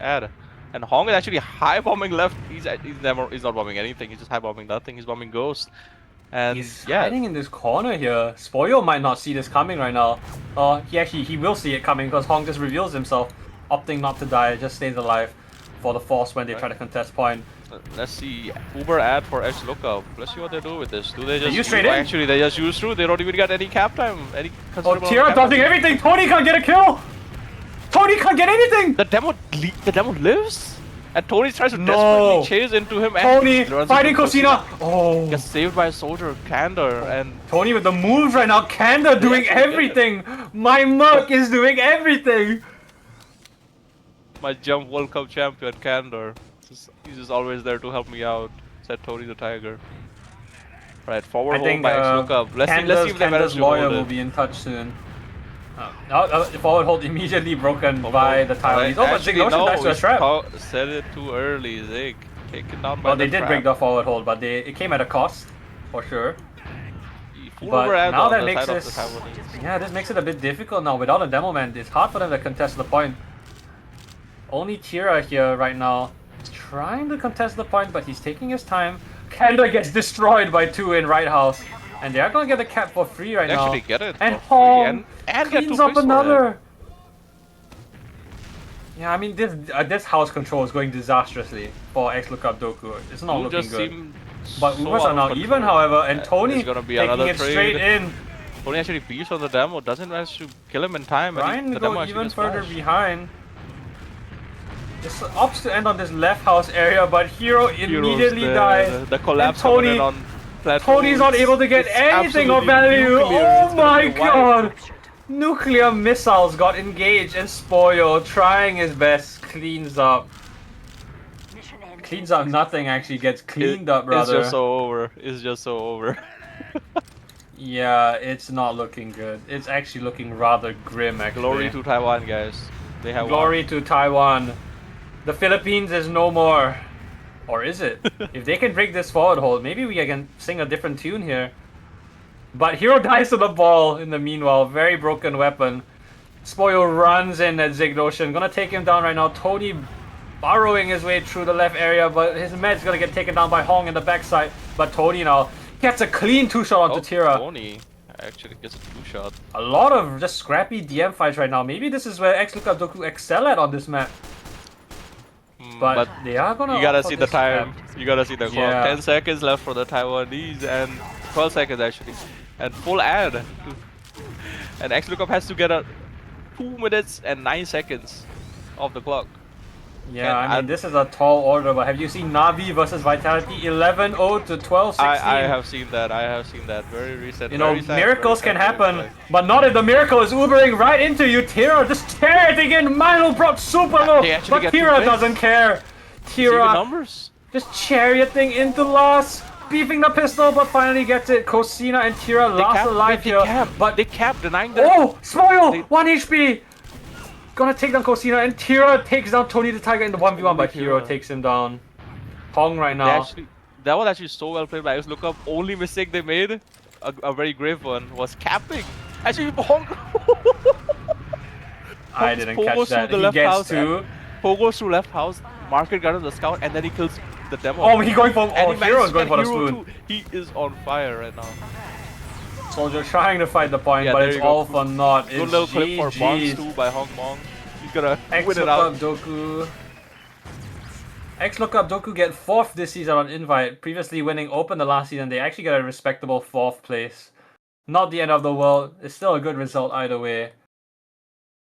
ad. And Hong is actually high bombing left. He's not bombing anything. He's just high bombing nothing. He's bombing Ghost. And He's yeah, hiding in this corner here. Spoyo might not see this coming right now. He will see it coming because Hong just reveals himself, opting not to die, just stays alive for the force when they try to contest point. let's see. Uber ad for X lookup. Let's see what they do with this. Do they just use straight in? Actually, they just use through. They don't even get any cap time. Any Oh, considerable Tira cap time. dodging everything! Tony can't get a kill! Tony can't get anything! The demo lives, and Tony tries to No. desperately chase into him. Tony and runs fighting into Kosina! Oh! Gets saved by a soldier, Candor, and Tony with the moves right now. Kanda doing everything. My Merc is doing everything. my Jump World Cup champion, Candor. He's just always there to help me out. Said Tony the Tiger. Right, forward I hold think by X-Lookup. Let's see if they manage Kanda's to lawyer hold will it. be in touch soon. Forward hold immediately broken by the Taiwanese. Oh, but Zig Notion dies to a trap. Said it too early, Zig. Taken down by Well, the they did trap. break the forward hold, but it came at a cost, for sure. Full But overhead now on that the makes side of this, the Taiwanese. yeah, this makes it a bit difficult now. Without a demo man, it's hard for them to contest the point. Only Tira here right now, trying to contest the point, but he's taking his time. Kanda gets destroyed by 2 in right house, and they are gonna get the cap for free right They now. actually get it And for free Hong and get 2 cleans up picks for it. another. Yeah, I mean this house control is going disastrously for X Lookup Doku. It's not Blue looking just good. seemed But so Ubers out are of now control. even, however, and Tony It's gonna be taking another it straight trade. in. Tony actually beats on the demo, doesn't manage to kill him in time. Trying and to the demo go actually even gets further flashed. behind. This opts to end on this left house area, but Hero immediately dies. The collapse And Tony- coming in on platform. Tony's not able to get It's anything of absolutely value. nuclear. Oh It's gonna my be a wipe. god! Nuclear missiles got engaged, and Spoyo, trying his best, cleans up. Cleans up nothing, actually gets cleaned up rather. It's just so over. It's just so over. Yeah, it's not looking good. It's actually looking rather grim, actually. Glory to Taiwan, guys. They have Glory to Taiwan. The Philippines is no more. Or is it? If they can break this forward hold, maybe we can sing a different tune here. But Hero dies to the ball in the meanwhile. Very broken weapon. Spoyo runs in at Zignotion. Gonna take him down right now. Tony burrowing his way through the left area, but his med's gonna get taken down by Hong in the backside. But Tony now gets a clean 2-shot onto Tira. Tony actually gets a 2-shot. A lot of just scrappy DM fights right now. Maybe this is where X Lookup Doku excel at on this map. But they are gonna. You gotta opt for see the this time. map. You gotta see the clock. Yeah. 10 seconds left for the Taiwanese and 12 seconds actually. And full ad. And X Lookup has to get a 2 minutes and 9 seconds off the clock. Yeah, I mean, this is a tall order, but have you seen Navi versus Vitality 11-0 to 12-16? I have seen that. I have seen that. Very recent. You know, very sad, miracles very can sad, very happen, sad. but not if the miracle is Ubering right into you. Tira just charioting in. Milo brought super low, They actually but get 2 Tira picks. doesn't care. See the Tira numbers. just charioting into loss, beefing the pistol, but finally gets it. Kosina and Tira last alive here, but they capped, denying them. oh, Spoil! They- 1 HP! Gonna take down Kosina, and Tira takes down Tony the Tiger in the 1v1, but Hero Tira. takes him down. Hong right They now. actually that was actually so well played by Lookup. Only mistake they made, a very grave one, was capping. Actually, Hong I Hong's didn't catch Pogo's through that. the He left gets house and to. Pogo's through left house. Market Garden the scout, and then he kills the demo. Oh, he going for. And Oh, he managed Hero's to going get for the Hero spoon. too. He is on fire right now. Soldier trying to fight the point, Yeah, but there it's you go. all for naught. Good It's little clip for Bonds GG's. too by Hong Mong. He's gonna X win it out. lookup Doku. X lookup Doku get 4th this season on Invite. Previously winning Open the last season, they actually got a respectable 4th place. Not the end of the world. It's still a good result either way.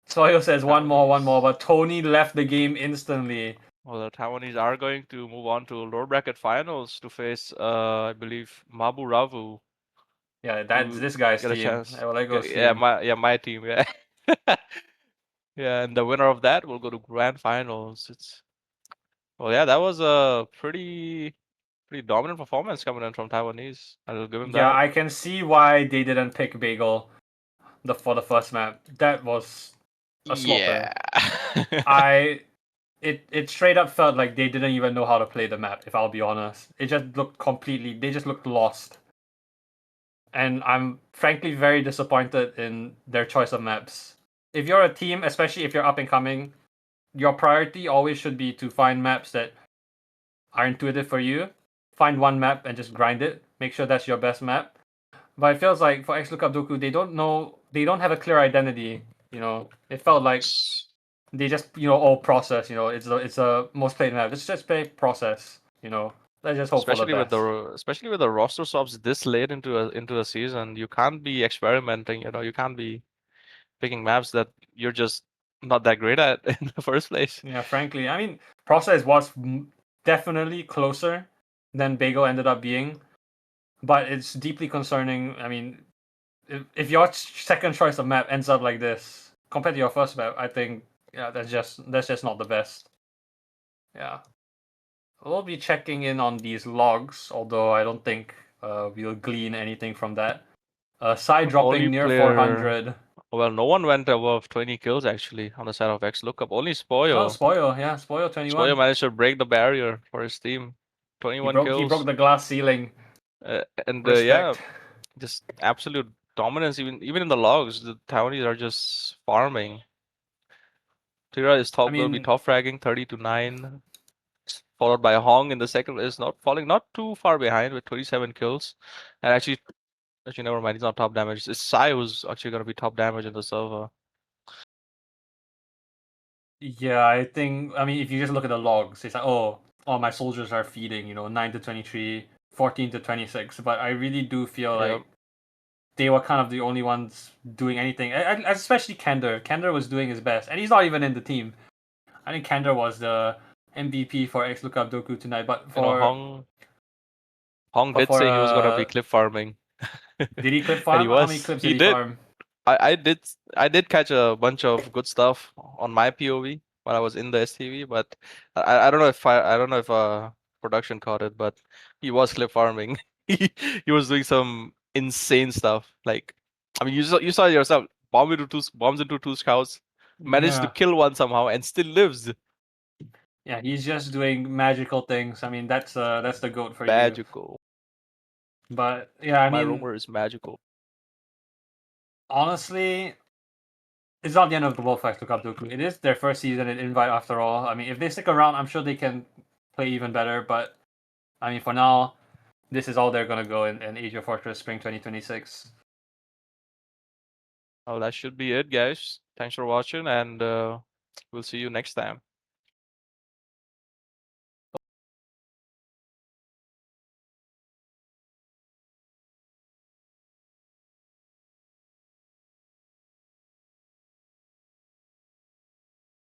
Soyo says one more, but Tony left the game instantly. Well, the Taiwanese are going to move on to lower bracket finals to face, I believe, Mabu Ravu. Yeah, that's To this guy's get a team. chance. Lego's Yeah, team. my team. Yeah, yeah, and the winner of that will go to grand finals. It's well, yeah, that was a pretty dominant performance coming in from Taiwanese. I'll give him Yeah, that. I can see why they didn't pick Bagel for the first map. That was a slaughter. Yeah. It straight up felt like they didn't even know how to play the map, if I'll be honest. It just looked they just looked lost. And I'm frankly very disappointed in their choice of maps. If you're a team, especially if you're up and coming, your priority always should be to find maps that are intuitive for you. Find one map and just grind it. Make sure that's your best map. But it feels like for X Lookup Doku, they don't have a clear identity. You know, it felt like they just process. You know, it's a most played map. Just play process. You know, let's just hope for the best. Especially with the roster swaps this late into a season, you can't be experimenting. You can't be picking maps that you're just not that great at in the first place. Yeah, frankly, I mean, process was definitely closer than Bagel ended up being, but it's deeply concerning. I mean, if your second choice of map ends up like this compared to your first map, I think that's just not the best. Yeah. We'll be checking in on these logs, although I don't think we'll glean anything from that. Side dropping Only near player. 400. Well, no one went above 20 kills actually on the side of X Lookup. Only Oh, Spoyo. Spoil, yeah, Spoil 21. Spoyo managed to break the barrier for his team. 21 He broke kills. the glass ceiling. And yeah, Respect. just absolute dominance. Even in the logs, the Taiwanese are just farming. Tira is I gonna be mean, top fragging 30 to 9, followed by Hong in the second is not too far behind with 27 kills. And actually never mind, he's not top damage. It's Sai who's actually gonna be top damage in the server. yeah, I mean, if you just look at the logs, it's like, oh, all my soldiers are feeding, 9 to 23, 14 to 26. But I really do feel Yep. like they were kind of the only ones doing anything. Especially Kender. Kender was doing his best, and he's not even in the team. I think Kender was the MVP for X Lookup Doku tonight. But Hong did for say he was gonna be clip farming. did he clip And he farm? How many was. clips did He he did. farm? I did catch a bunch of good stuff on my POV while I was in the STV, but I don't know if production caught it, but he was clip farming. He was doing some insane stuff. Like, I mean, you saw it yourself. Bombs into two scouts, managed to Yeah, kill one somehow, and still lives. yeah, he's just doing magical things. I mean, that's the goat for you. Magical. But yeah, I My mean, rumor is magical. honestly, it's not the end of the world for X Lookup Doku. It is their first season in Invite after all. I mean, if they stick around, I'm sure they can play even better. But I mean, for now, this is all they're gonna go in AsiaFortess Spring 2026. Well, that should be it, guys. Thanks for watching, and we'll see you next time.